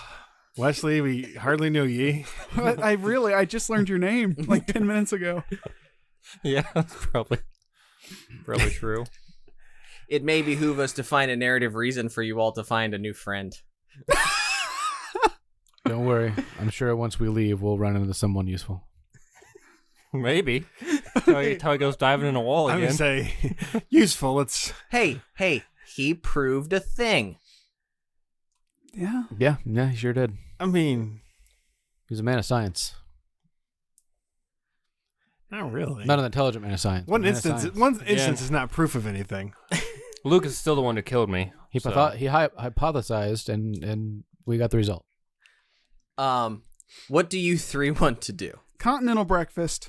Wesley, we hardly knew ye.
I just learned your name like 10 minutes ago.
Yeah, that's probably true.
It may behoove us to find a narrative reason for you all to find a new friend.
Don't worry. I'm sure once we leave, we'll run into someone useful.
Maybe. How he goes diving in a wall
I'm
again.
gonna say useful. It's
Hey, he proved a thing.
Yeah.
Yeah, he sure did.
I mean,
He's a man of science.
not really.
Not an intelligent man of science.
One
but a man of
instance
science.
is not proof of anything.
Luke is still the one who killed me.
He
so.
hypothesized, and we got the result.
What do you 3 want to do?
Continental breakfast.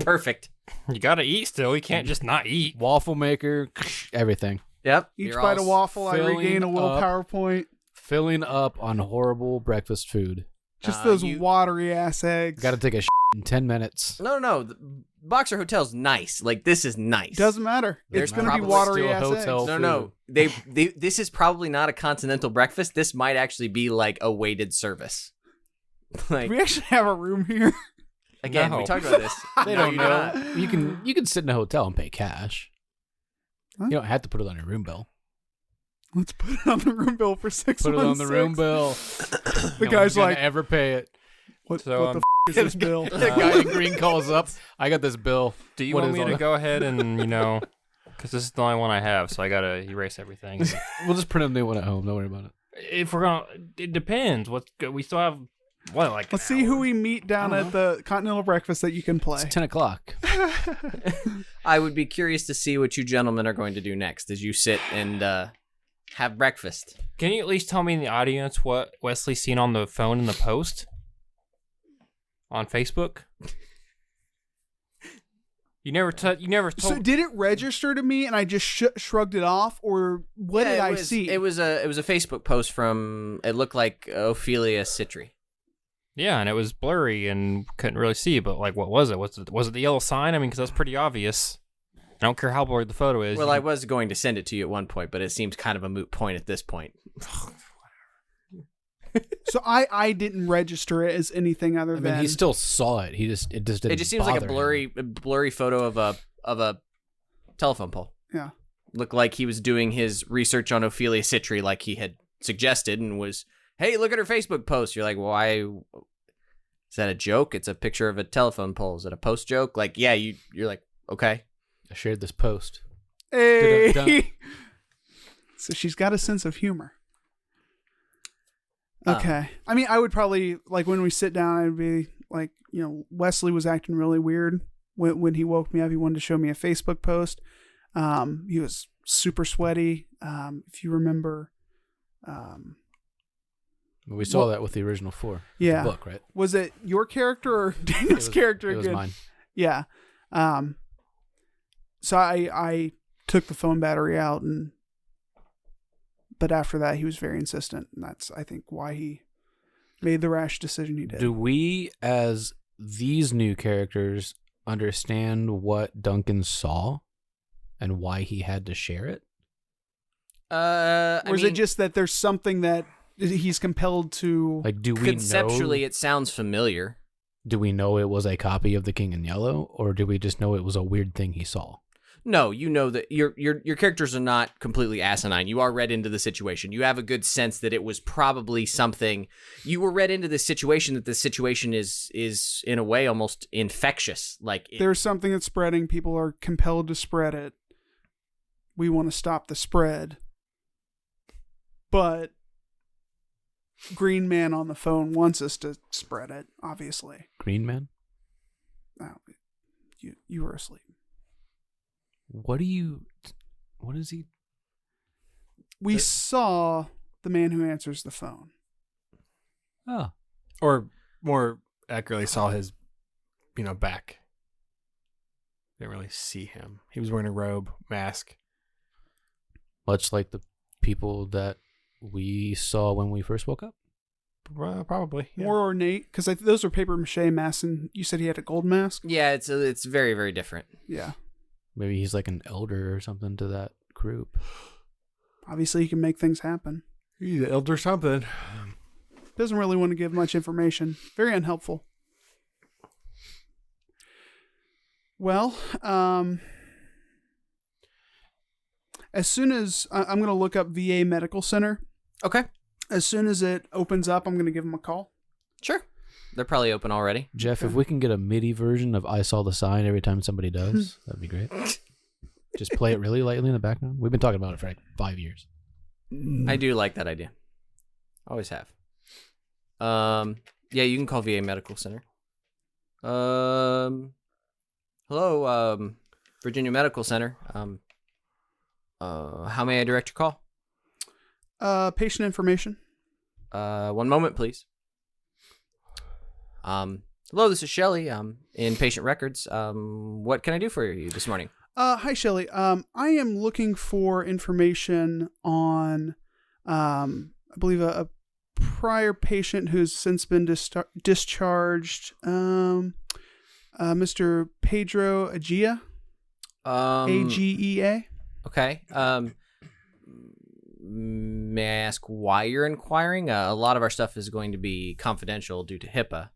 Perfect.
You gotta eat still. You can't just not eat.
Waffle maker, everything.
Yep.
Each
you're
bite
all
of waffle, I
filling
regain a
up.
willpower point.
Filling up on horrible breakfast food.
Just those
you-
watery ass eggs.
Got to take a in 10 minutes.
No. The Boxer Hotel's nice. Like, this is nice.
Doesn't matter.
There's
It's going to be
probably
watery
still a
ass
hotel.
eggs.
No. They this is probably not a continental breakfast. This might actually be like a weighted service. Like,
Do we actually have a room here?
again,
No.
we talked about this.
They
No,
don't
you
know.
do not.
You can sit in a hotel and pay cash.
Huh?
You don't have to put it on your room bill.
Let's put it on the room bill for 6
Put it on the room bill.
The guy's like,
ever pay it.
what
So,
the is this bill?
The guy in green calls up. I got this bill.
Do you
What
want
is
me
on
to
it?
go ahead and, because this is the only one I have, so I gotta erase everything.
We'll just print a new one at home. Don't worry about it.
If we're gonna, it depends. We still have what, like?
Let's see who we meet down at the continental breakfast that you can play.
It's 10 o'clock.
I would be curious to see what you gentlemen are going to do next as you sit and have breakfast.
Can you at least tell me in the audience what Wesley's seen on the phone in the post on Facebook? You never told.
So did it register to me and I just shrugged it off, or what did I see?
It was a Facebook post from, it looked like Ophelia Citri.
Yeah, and it was blurry and couldn't really see. But like, what was it? Was it the yellow sign? I mean, because that's pretty obvious. I don't care how blurry the photo is.
Well, I was going to send it to you at one point, but it seems kind of a moot point at this point.
So I didn't register it as anything other
I
than
mean, he still saw it. It just didn't.
It just seems like a
bother him.
blurry photo of a telephone pole.
Yeah.
Looked like he was doing his research on Ophelia Citri, like he had suggested, and was, hey, look at her Facebook post. You're like, why? Is that a joke? It's a picture of a telephone pole. Is it a post joke? Like, yeah, you're like, okay.
I shared this post.
Hey.
Dun-dun-dun.
So she's got a sense of humor. Okay. I mean, I would probably, like, when we sit down, I'd be like, Wesley was acting really weird when he woke me up. He wanted to show me a Facebook post. He was super sweaty. If you remember,
We saw that with the original 4.
Yeah.
The book, right?
Was it your character or Dana's character?
It was mine.
Yeah. So I took the phone battery out, but after that he was very insistent, and that's, I think, why he made the rash decision he did.
Do we, as these new characters, understand what Duncan saw and why he had to share it?
Or is it just that there's something that he's compelled to?
Like, do we
conceptually
know?
it sounds familiar.
Do we know it was a copy of The King in Yellow, or do we just know it was a weird thing he saw?
No, you know that your characters are not completely asinine. You are read into the situation. You have a good sense that it was probably something. You were read into this situation, that this situation is in a way almost infectious. Like,
there's something that's spreading. People are compelled to spread it. We want to stop the spread. But Green Man on the phone wants us to spread it, obviously.
Green Man?
Oh, you were asleep.
What is he?
We saw the man who answers the phone.
Oh.
Or more accurately, saw his, back. Didn't really see him. He was wearing a robe, mask.
Much like the people that we saw when we first woke up?
Probably. Yeah.
More ornate, because those were paper mache masks, and you said he had a gold mask?
yeah, it's very, very different.
Yeah.
Maybe he's like an elder or something to that group.
Obviously, he can make things happen.
He's an elder something.
Doesn't really want to give much information. Very unhelpful. Well, as soon as I'm going to look up VA Medical Center.
Okay,
As soon as it opens up, I'm going to give them a call.
sure. They're probably open already.
Jeff, if we can get a MIDI version of I Saw the Sign every time somebody does, that'd be great. Just play it really lightly in the background. We've been talking about it for like 5 years.
I do like that idea. Always have. Yeah, you can call VA Medical Center. Hello, Virginia Medical Center. How may I direct your call?
Patient information.
1 moment, please. Hello, this is Shelley. In patient records. What can I do for you this morning?
Hi, Shelley. I am looking for information on, I believe, a prior patient who's since been discharged. Mr. Pedro Agea. Agea.
Okay. May I ask why you're inquiring? A lot of our stuff is going to be confidential due to HIPAA.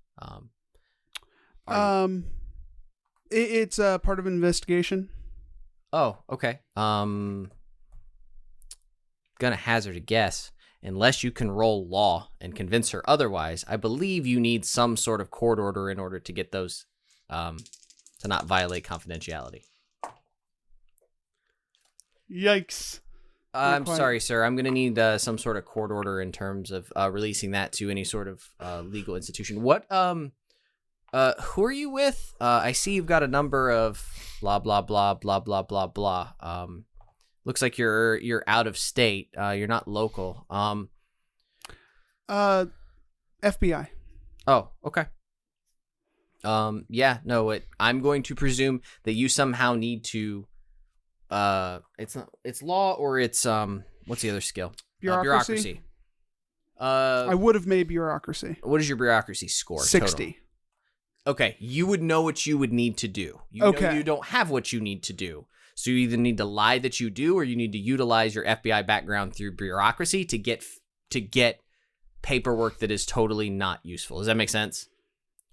It's a part of an investigation.
Oh, okay. Gonna hazard a guess. Unless you can roll law and convince her otherwise, I believe you need some sort of court order in order to get those, to not violate confidentiality.
Yikes.
I'm sorry, sir. I'm going to need some sort of court order in terms of releasing that to any sort of legal institution. What, who are you with? I see you've got a number of blah, blah, blah, blah, blah, blah, blah. Looks like you're out of state. You're not local.
FBI.
Oh, okay. Yeah, no, I'm going to presume that you somehow need to, it's law or it's, what's the other skill?
Bureaucracy.
Bureaucracy.
I would have made bureaucracy.
What is your bureaucracy score?
60.
Total? Okay, you would know what you would need to do. You know you don't have what you need to do. So you either need to lie that you do, or you need to utilize your FBI background through bureaucracy to get paperwork that is totally not useful. Does that make sense?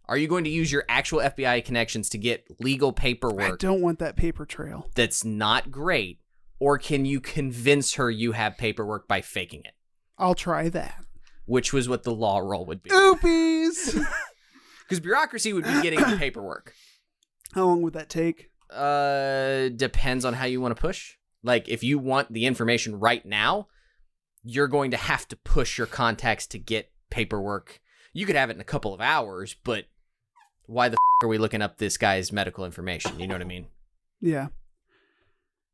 Are you going to use your actual FBI connections to get legal paperwork?
I don't want that paper trail.
That's not great. Or can you convince her you have paperwork by faking it?
I'll try that.
Which was what the law roll would be.
Oopies!
Because bureaucracy would be getting the paperwork.
How long would that take?
Depends on how you want to push. Like, if you want the information right now, you're going to have to push your contacts to get paperwork. You could have it in a couple of hours, but why the are we looking up this guy's medical information? You know what I mean?
Yeah.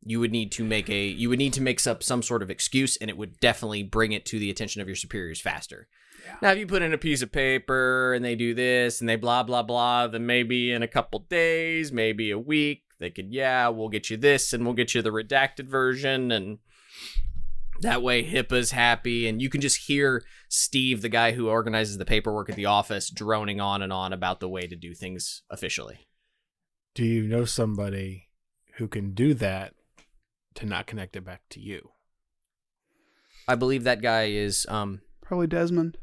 You would need to make up some sort of excuse, and it would definitely bring it to the attention of your superiors faster. Yeah. Now, if you put in a piece of paper and they do this and they blah, blah, blah, then maybe in a couple days, maybe a week, they could, we'll get you this and we'll get you the redacted version. And that way HIPAA's happy. And you can just hear Steve, the guy who organizes the paperwork at the office, droning on and on about the way to do things officially.
Do you know somebody who can do that to not connect it back to you?
I believe that guy is
probably Desmond.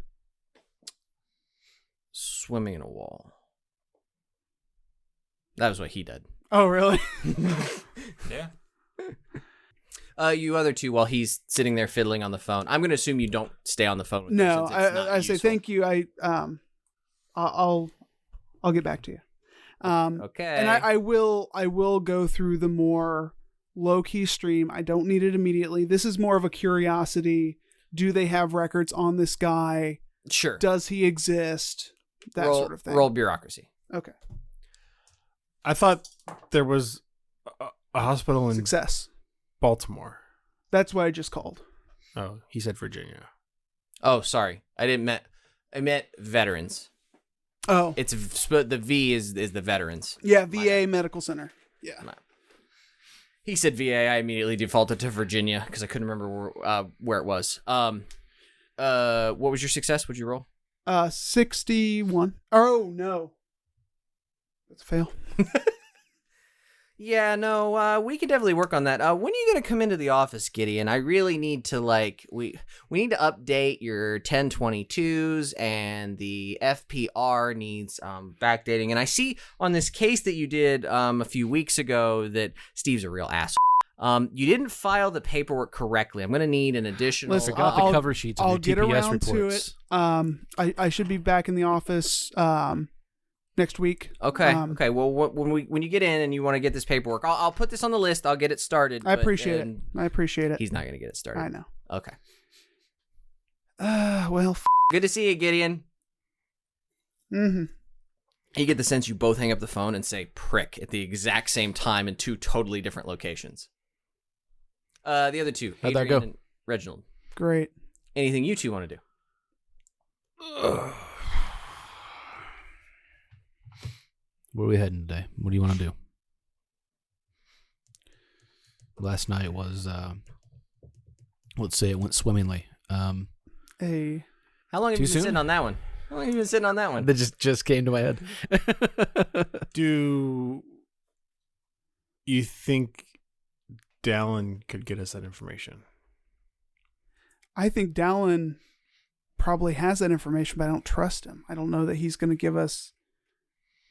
Swimming in a wall. That was what he did.
Oh, really?
Yeah.
You other two, while he's sitting there fiddling on the phone, I'm going to assume you don't stay on the phone with him.
No,
Since it's not
I say
useful.
thank you. I'll get back to you.
Okay.
And I will go through the more low-key stream. I don't need it immediately. This is more of a curiosity. Do they have records on this guy?
Sure.
Does he exist? That sort of thing.
Roll bureaucracy.
Okay.
I thought there was a hospital in
Success.
Baltimore.
That's what I just called.
Oh, he said Virginia.
Oh, sorry. I meant veterans.
Oh.
It's the V is the veterans.
Yeah, VA Medical Center. Yeah.
He said VA. I immediately defaulted to Virginia because I couldn't remember where it was. What was your success? What'd you roll?
61. Oh, no. That's a fail.
Yeah, no, we could definitely work on that. When are you gonna come into the office, Gideon? I really need to we need to update your 1022s, and the FPR needs backdating. And I see on this case that you did a few weeks ago that Steve's a real asshole. You didn't file the paperwork correctly. I'm gonna need an additional.
Listen,
Forgot the cover sheets of
I'll
your
get
TPS
around
reports.
to it. I should be back in the office next week.
Okay. Okay. Well, when you get in and you want to get this paperwork, I'll put this on the list. I'll get it started.
I appreciate it. I appreciate it.
He's not gonna get it started.
I know.
Okay.
Well.
Good to see you, Gideon.
Mm-hmm.
You get the sense you both hang up the phone and say "prick" at the exact same time in two totally different locations. The other two,
How'd that
Adrian
go?
and Reginald.
Great.
Anything you two want to do?
Where are we heading today? What do you want to do? Last night was, let's say it went swimmingly.
How long have you been sitting on that one? How long have you been sitting on that one?
That just came to my head.
Do you think Dallin could get us that information?
I think Dallin probably has that information, but I don't trust him. I don't know that he's going to give us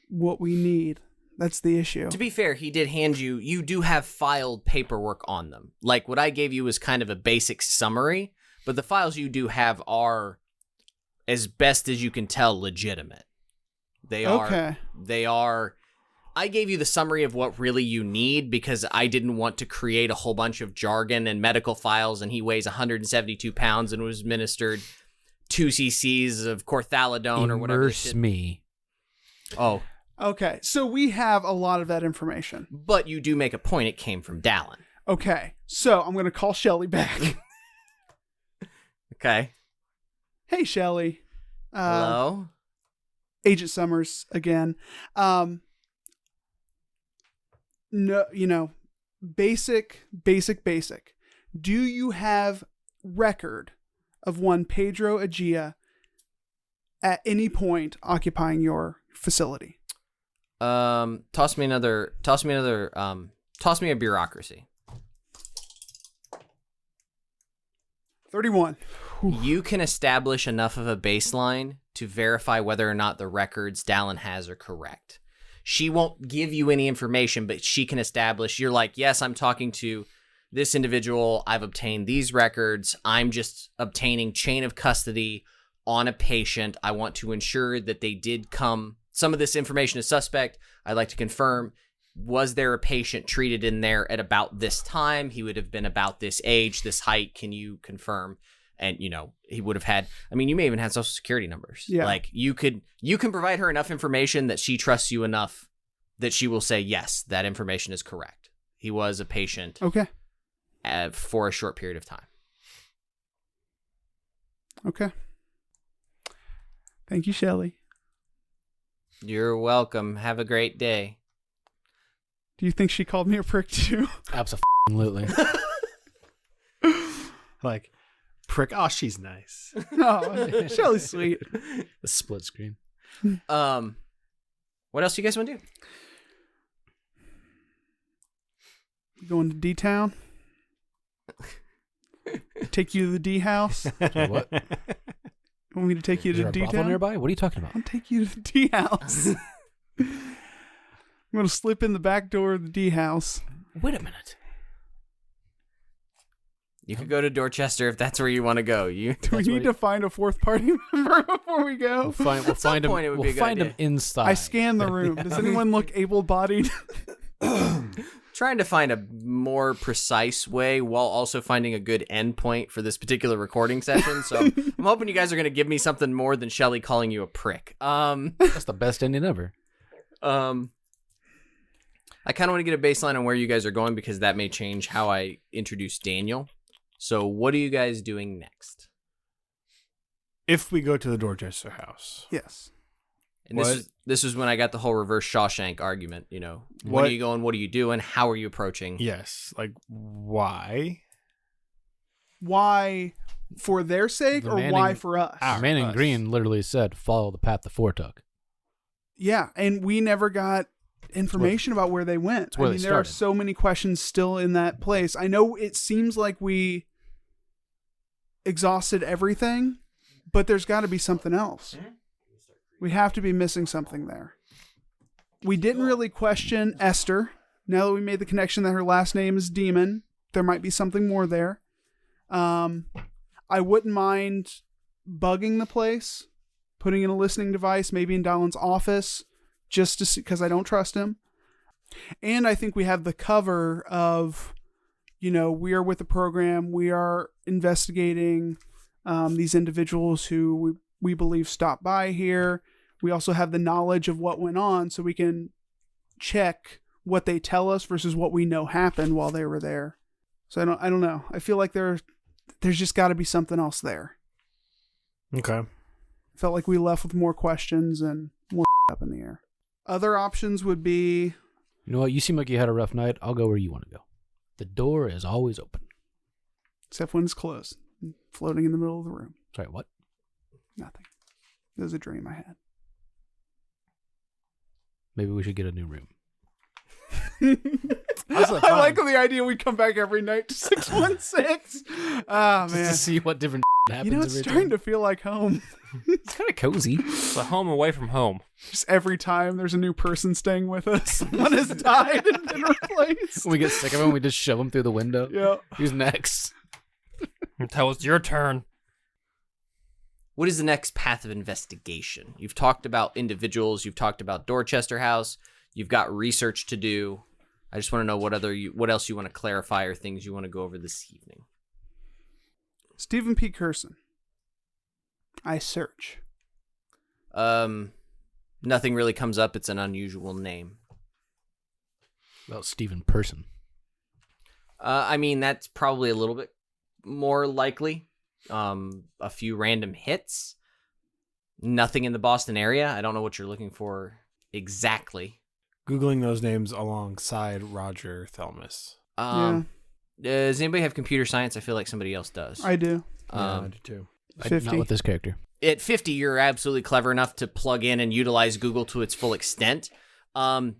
what we need. That's the issue.
To be fair, he did hand you do have filed paperwork on them. Like what I gave you was kind of a basic summary, but the files you do have are, as best as you can tell, legitimate. They are.
Okay.
They are. I gave you the summary of what really you need because I didn't want to create a whole bunch of jargon and medical files, and he weighs 172 pounds and was administered 2 cc's of corthalidone or whatever.
Immerse me.
Oh.
Okay, so we have a lot of that information.
But you do make a point it came from Dallin.
Okay, so I'm going to call Shelly back.
Okay.
Hey, Shelly.
Hello?
Agent Sommers again. No, basic. Do you have record of one Pedro Agia at any point occupying your facility?
Toss me a bureaucracy.
31.
You can establish enough of a baseline to verify whether or not the records Dallin has are correct. She won't give you any information, but she can establish, you're like, yes, I'm talking to this individual. I've obtained these records. I'm just obtaining chain of custody on a patient. I want to ensure that they did come some of this information is suspect. I'd like to confirm, was there a patient treated in there at about this time? He would have been about this age, this height. Can you confirm? And, he would have had, you may even have social security numbers.
Yeah.
Like, you can provide her enough information that she trusts you enough that she will say, yes, that information is correct. He was a patient
Okay.
For a short period of time.
Okay. Thank you, Shelley.
You're welcome. Have a great day.
Do you think she called me a prick too?
Absolutely.
Like, prick. Oh, she's nice.
Oh, Shelley's sweet.
A split screen.
What else do you guys want to do?
Going to D-Town? Take you to the D house?
Sorry, what?
Want me to take you
Is
to
there a brothel
D-Town?
nearby? What are you talking about?
I'll take you to the D house. I'm going to slip in the back door of the D house.
Wait a minute.
You could go to Dorchester if that's where you want to go.
Do we need to find a fourth party member before we go?
We'll find him.
point, it would be
We'll
a good
find him
idea.
inside.
I scan the room. Does anyone look able-bodied?
Trying to find a more precise way while also finding a good endpoint for this particular recording session. So I'm hoping you guys are going to give me something more than Shelley calling you a prick.
That's the best ending ever.
I kind of want to get a baseline on where you guys are going because that may change how I introduce Daniel. So what are you guys doing next?
If we go to the Dorchester house.
Yes.
And this is when I got the whole reverse Shawshank argument, when
What-
are you going? What are you doing? How are you approaching?
Yes. Like, why?
Why? For their sake
The
or
man
why
in-
for us?
Our-
The man in
us.
green literally said, "Follow the path the four took."
Yeah, and we never got information about where they went.
That's where they
there are
started.
so many questions still in that place. I know it seems like we exhausted everything, but there's got to be something else. We have to be missing something there. We didn't really question Esther. Now that we made the connection that her last name is Demon, there might be something more there. I wouldn't mind bugging the place, putting in a listening device, maybe in Dalin's office, just to see, because I don't trust him. And I think we have the cover of, we are with the program. We are investigating these individuals who we believe stopped by here. We also have the knowledge of what went on, so we can check what they tell us versus what we know happened while they were there. So I don't know. I feel like there's just got to be something else there.
Okay.
Felt like we left with more questions and more up in the air. Other options would be,
You know what? You seem like you had a rough night. I'll go where you want to go. The door is always open.
except when it's closed, floating in the middle of the room.
Sorry, what?
Nothing. It was a dream I had.
Maybe we should get a new room.
I like the idea we come back every night to 616. Ah,
Just
man.
to see what different happens.
You know, it's
every
starting
time.
to feel like home.
It's kind of cozy.
It's a home away from home.
Just every time there's a new person staying with us, someone has died and been replaced.
When we get sick of them, we just shove them through the window.
Yeah.
Who's next?
Until it's your turn.
What is the next path of investigation? You've talked about individuals. You've talked about Dorchester House. You've got research to do. I just want to know what else you want to clarify or things you want to go over this evening.
Stephen P. Curson. I search.
Nothing really comes up. It's an unusual name.
Well, Stephen Person.
I mean, that's probably a little bit more likely. A few random hits. Nothing in the Boston area. I don't know what you're looking for exactly.
Googling those names alongside Roger Thelmus.
Does anybody have computer science? I feel like somebody else does.
I do.
I do too.
50.
Not with this character.
At 50, you're absolutely clever enough to plug in and utilize Google to its full extent.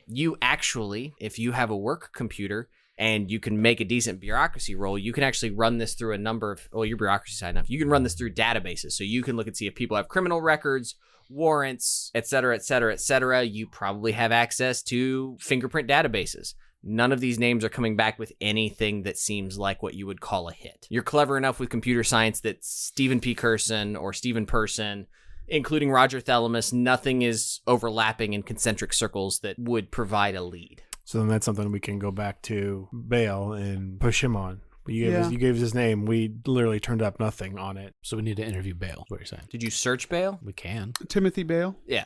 You actually, if you have a work computer and you can make a decent bureaucracy roll, you can actually run this through a number of, your bureaucracy side enough. You can run this through databases. So you can look and see if people have criminal records, warrants, et cetera, et cetera, et cetera. You probably have access to fingerprint databases. None of these names are coming back with anything that seems like what you would call a hit. You're clever enough with computer science that Stephen P. Curson or Stephen Person including Roger Thelamis, nothing is overlapping in concentric circles that would provide a lead.
So then that's something we can go back to Bale and push him on. You gave us his name. We literally turned up nothing on it.
So we need to interview Bale, is what you're saying.
Did you search Bale?
We can.
Timothy Bale?
Yeah.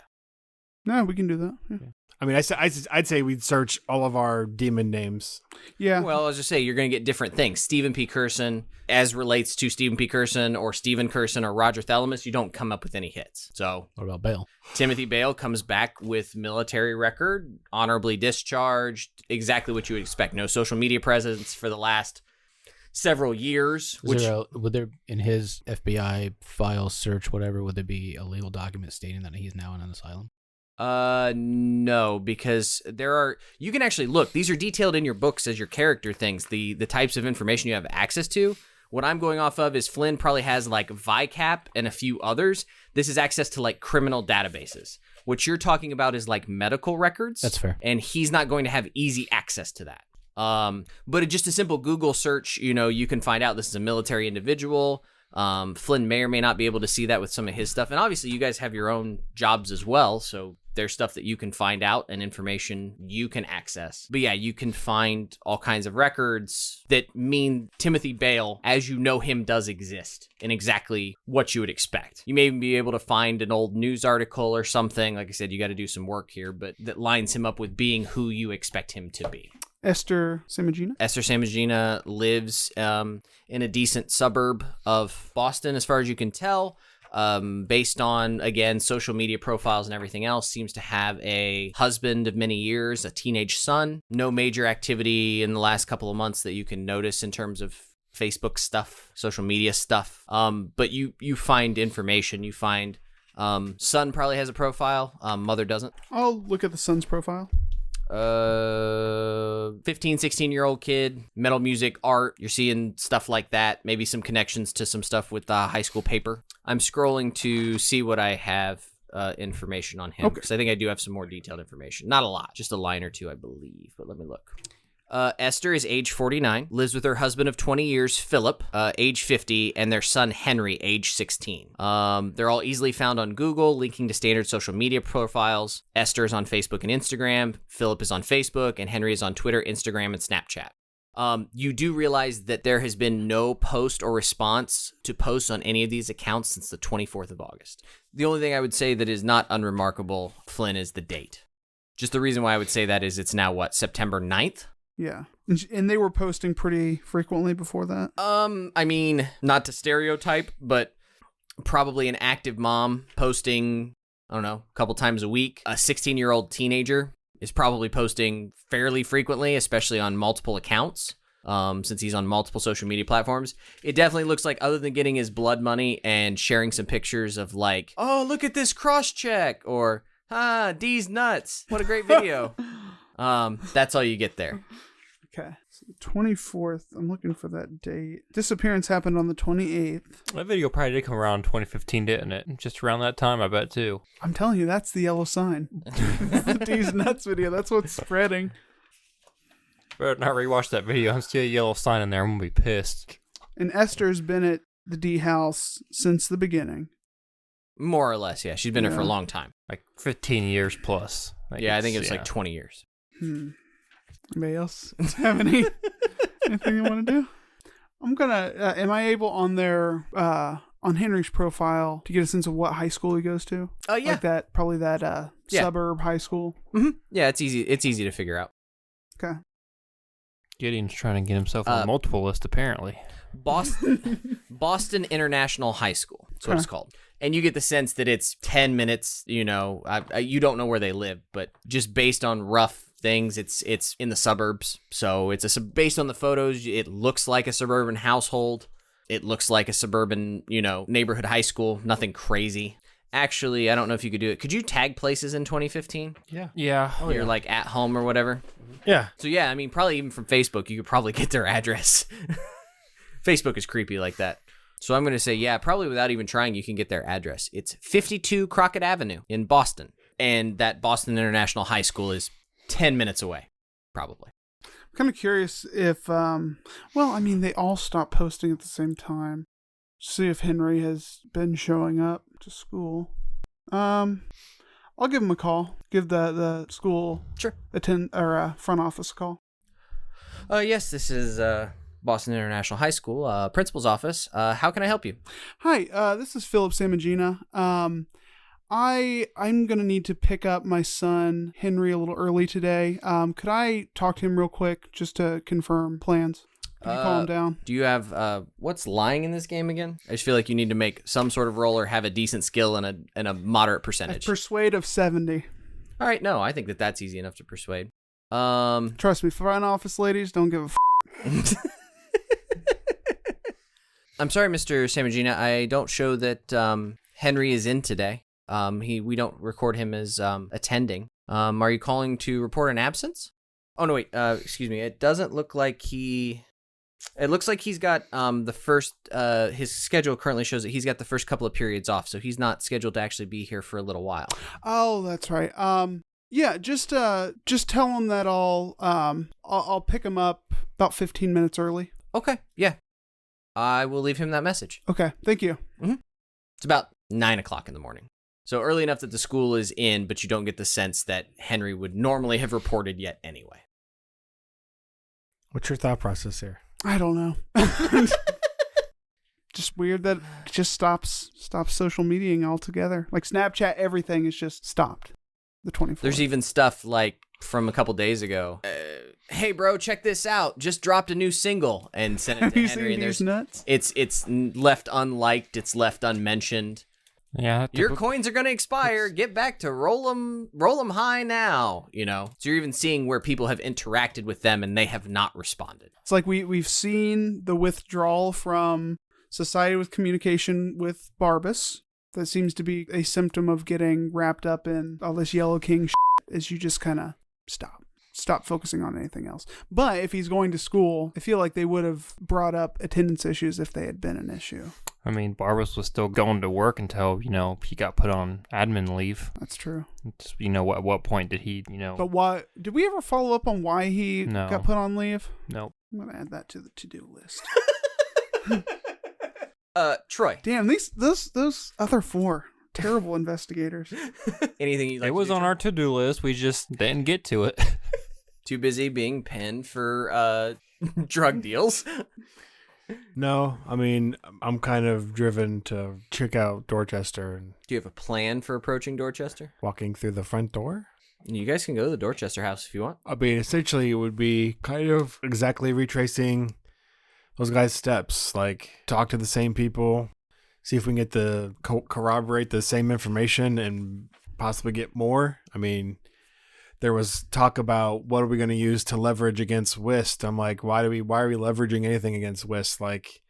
No, we can do that. Yeah.
I mean, I'd say we'd search all of our demon names.
Yeah.
Well, I was just saying, you're going to get different things. Stephen P. Curson, as relates to Stephen P. Curson or Stephen Curson or Roger Thelamis, you don't come up with any hits. So
What about Bale?
Timothy Bale comes back with military record, honorably discharged, exactly what you would expect. No social media presence for the last several years.
Would there, in his FBI file search, whatever, would there be a legal document stating that he's now in an asylum?
No, because you can actually look, these are detailed in your books as your character things, the types of information you have access to. What I'm going off of is Flynn probably has like VICAP and a few others. This is access to like criminal databases. What you're talking about is like medical records.
That's fair.
And he's not going to have easy access to that. But just a simple Google search, you can find out this is a military individual. Flynn may or may not be able to see that with some of his stuff. And obviously you guys have your own jobs as well. So there's stuff that you can find out and information you can access. But yeah, you can find all kinds of records that mean Timothy Bale, as you know him, does exist in exactly what you would expect. You may even be able to find an old news article or something. Like I said, you got to do some work here, but that lines him up with being who you expect him to be.
Esther Samagina?
Esther Samagina lives in a decent suburb of Boston, as far as you can tell. Based on, again, social media profiles and everything else, seems to have a husband of many years, a teenage son. No major activity in the last couple of months that you can notice in terms of Facebook stuff, social media stuff. But you find information. You find son probably has a profile. Mother doesn't.
I'll look at the son's profile.
15, 16-year-old kid, metal music, art. You're seeing stuff like that. Maybe some connections to some stuff with high school paper. I'm scrolling to see what I have information on him. Because I think I do have some more detailed information. Not a lot. Just a line or two, I believe. But let me look. Esther is age 49, lives with her husband of 20 years, Philip, age 50, and their son, Henry, age 16. They're all easily found on Google, linking to standard social media profiles. Esther is on Facebook and Instagram, Philip is on Facebook, and Henry is on Twitter, Instagram, and Snapchat. You do realize that there has been no post or response to posts on any of these accounts since the 24th of August. The only thing I would say that is not unremarkable, Flynn, is the date. Just the reason why I would say that is it's now, September 9th?
Yeah. And they were posting pretty frequently before that?
I mean, not to stereotype, but probably an active mom posting, I don't know, a couple times a week. A 16-year-old teenager is probably posting fairly frequently, especially on multiple accounts, since he's on multiple social media platforms. It definitely looks like, other than getting his blood money and sharing some pictures of like, oh, look at this cross-check, or, D's nuts. What a great video. That's all you get there.
Okay. So the 24th, I'm looking for that date. Disappearance happened on the 28th.
That video probably did come around 2015, didn't it? Just around that time, I bet, too.
I'm telling you, that's the yellow sign. The D's Nuts video. That's what's spreading.
Better not rewatch that video and see a yellow sign in there. I'm going to be pissed.
And Esther's been at the D house since the beginning.
More or less, yeah. She's been there for a long time.
Like 15 years plus.
I think it was like 20 years.
Anybody else have anything you want to do? I'm gonna. Am I able on their on Henry's profile to get a sense of what high school he goes to?
Oh yeah,
like that. Probably that suburb high school.
Mm-hmm. Yeah, it's easy. It's easy to figure out.
Okay.
Gideon's trying to get himself on a multiple list, apparently.
Boston International High School. That's what it's called. And you get the sense that it's 10 minutes. You know, you don't know where they live, but just based on rough things, it's in the suburbs. So it's based on the photos, it looks like a suburban household. It looks like a suburban, neighborhood high school. Nothing crazy. Actually, I don't know if you could do it. Could you tag places in 2015?
Yeah.
Oh, you're like at home or whatever.
Yeah.
So yeah, I mean, probably even from Facebook, you could probably get their address. Facebook is creepy like that. So I'm going to say, yeah, probably without even trying, you can get their address. It's 52 Crockett Avenue in Boston. And that Boston International High School is 10 minutes away, probably.
I'm kind of curious if, they all stopped posting at the same time. See if Henry has been showing up to school. I'll give him a call. Give the school
Sure.
Front office a call.
Yes, this is Boston International High School, principal's office. How can I help you?
Hi, this is Philip Samagina. I'm gonna need to pick up my son Henry a little early today. Could I talk to him real quick just to confirm plans? Could you calm down?
Do you have what's lying in this game again? I just feel like you need to make some sort of roll or have a decent skill and a moderate percentage.
Persuade of 70.
All right, no, I think that's easy enough to persuade.
Trust me, front office ladies don't give a
I'm sorry, Mr. Samagina. I don't show that Henry is in today. We don't record him as attending. Are you calling to report an absence? Oh no, wait. Excuse me. It doesn't look like It looks like he's got the first. His schedule currently shows that he's got the first couple of periods off, so he's not scheduled to actually be here for a little while.
Oh, that's right. Yeah, just tell him that I'll pick him up about 15 minutes early.
Okay, yeah. I will leave him that message.
Okay, thank you.
It's about 9 o'clock in the morning. So early enough that the school is in, but you don't get the sense that Henry would normally have reported yet anyway.
What's your thought process here?
I don't know. Just weird that it just stops social mediaing altogether. Like Snapchat, everything is just stopped. The 24th.
There's even stuff like from a couple days ago. Hey, bro, check this out. Just dropped a new single and sent it
Have
to
you
Henry.
seen
And
these nuts?
it's left unliked. It's left unmentioned.
Yeah.
Your coins are gonna expire. Get back to roll them high now. You know. So you're even seeing where people have interacted with them and they have not responded.
It's like we've seen the withdrawal from society with communication with Barbas. That seems to be a symptom of getting wrapped up in all this Yellow King shit, is you just kind of stop focusing on anything else. But if he's going to school, I feel like they would have brought up attendance issues if they had been an issue.
I mean, Barbas was still going to work until, he got put on admin leave.
That's true.
It's, at what point did he,
But why did we ever follow up on why he got put on leave?
Nope.
I'm gonna add that to the to-do list.
Troy.
Damn, those other four terrible investigators.
Anything you'd like
It was
to do,
on
Troy?
our to-do list. We just didn't get to it.
Too busy being penned for drug deals.
No, I mean, I'm kind of driven to check out Dorchester and
Do you have a plan for approaching Dorchester?
walking through the front door.
You guys can go to the Dorchester house if you want.
I mean, essentially, it would be kind of exactly retracing those guys' steps. Like, talk to the same people, see if we can get the corroborate the same information and possibly get more. I mean, there was talk about what are we going to use to leverage against Wist. I'm like, why are we leveraging anything against Wist? Like,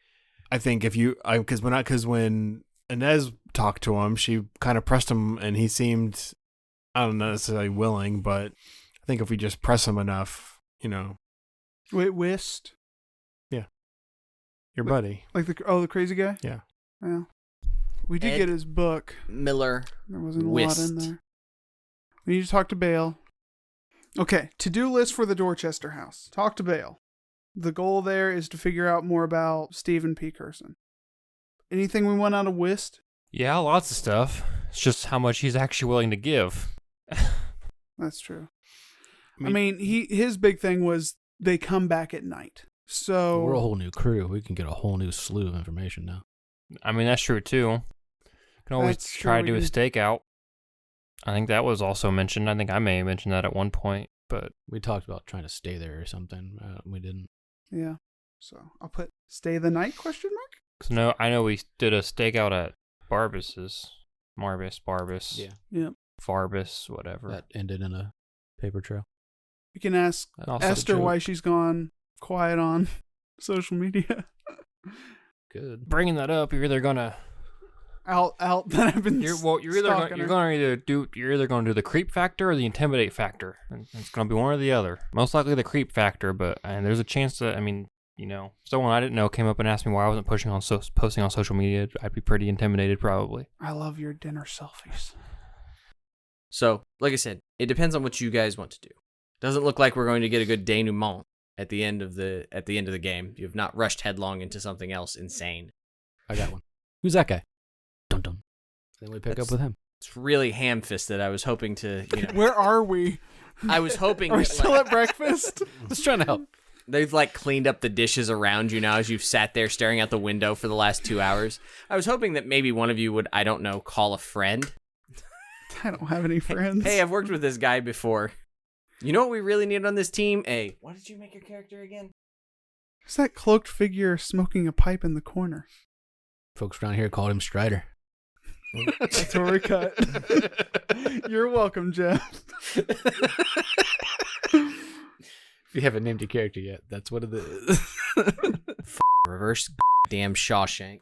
I think because when Inez talked to him, she kind of pressed him, and he seemed, I don't know, necessarily willing, but I think if we just press him enough,
Wait, Wist?
your buddy.
Like the crazy guy?
Yeah.
Yeah. We did
Ed
get his book.
Miller.
There wasn't a
Wist.
lot in there. We need to talk to Bale. Okay, to-do list for the Dorchester house. Talk to Bale. The goal there is to figure out more about Stephen P. Curson. Anything we want out of Wist?
Yeah, lots of stuff. It's just how much he's actually willing to give.
That's true. I mean, his big thing was they come back at night. So
We're a whole new crew. We can get a whole new slew of information now.
I mean, that's true, too. You can always
That's
try to
true,
do a
we
stakeout. I think that was also mentioned. I think I may have mentioned that at one point, but
We talked about trying to stay there or something. We didn't.
yeah. So I'll put stay the night ?
cause I know we did a stakeout at Barbas's. Barbas.
Yeah.
Farbas, whatever.
That ended in a paper trail.
We can ask
That also
Esther
a joke.
why she's gone quiet on social media.
Good.
Bringing that up, you're either gonna
out that I've been
you're
stalking her.
gonna do the creep factor or the intimidate factor. And it's gonna be one or the other. Most likely the creep factor, but there's a chance that someone I didn't know came up and asked me why I wasn't posting on social media. I'd be pretty intimidated probably.
I love your dinner selfies.
So, like I said, it depends on what you guys want to do. Doesn't look like we're going to get a good denouement at the end of the game. You have not rushed headlong into something else insane.
I got one. Who's that guy? Dun dun. Then we pick
That's-
up with him.
It's really ham-fisted. I was hoping to,
Where are we?
I was hoping
Are we
that,
still at breakfast?
Just trying to help.
they've cleaned up the dishes around you now as you've sat there staring out the window for the last 2 hours. I was hoping that maybe one of you would, I don't know, call a friend.
I don't have any friends.
Hey, I've worked with this guy before. You know what we really need on this team? What did you make your character again?
Who's that cloaked figure smoking a pipe in the corner?
Folks around here called him Strider.
That's where we cut. You're welcome, Jeff.
If you haven't named your character yet, that's what it is.
Reverse damn Shawshank.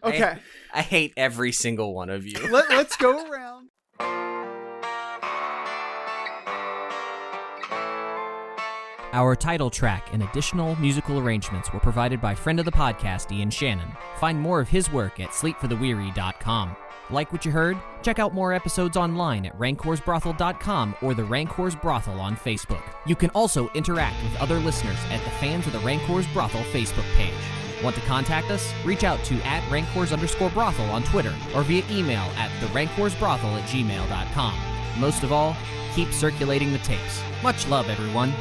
Okay.
I hate every single one of you.
Let's go around.
Our title track and additional musical arrangements were provided by friend of the podcast, Ian Shannon. Find more of his work at sleepfortheweary.com. Like what you heard? Check out more episodes online at rancorsbrothel.com or the Rancors Brothel on Facebook. You can also interact with other listeners at the Fans of the Rancors Brothel Facebook page. Want to contact us? Reach out to @Rancors_Brothel on Twitter or via email at therancorsbrothel@gmail.com. Most of all, keep circulating the tapes. Much love, everyone.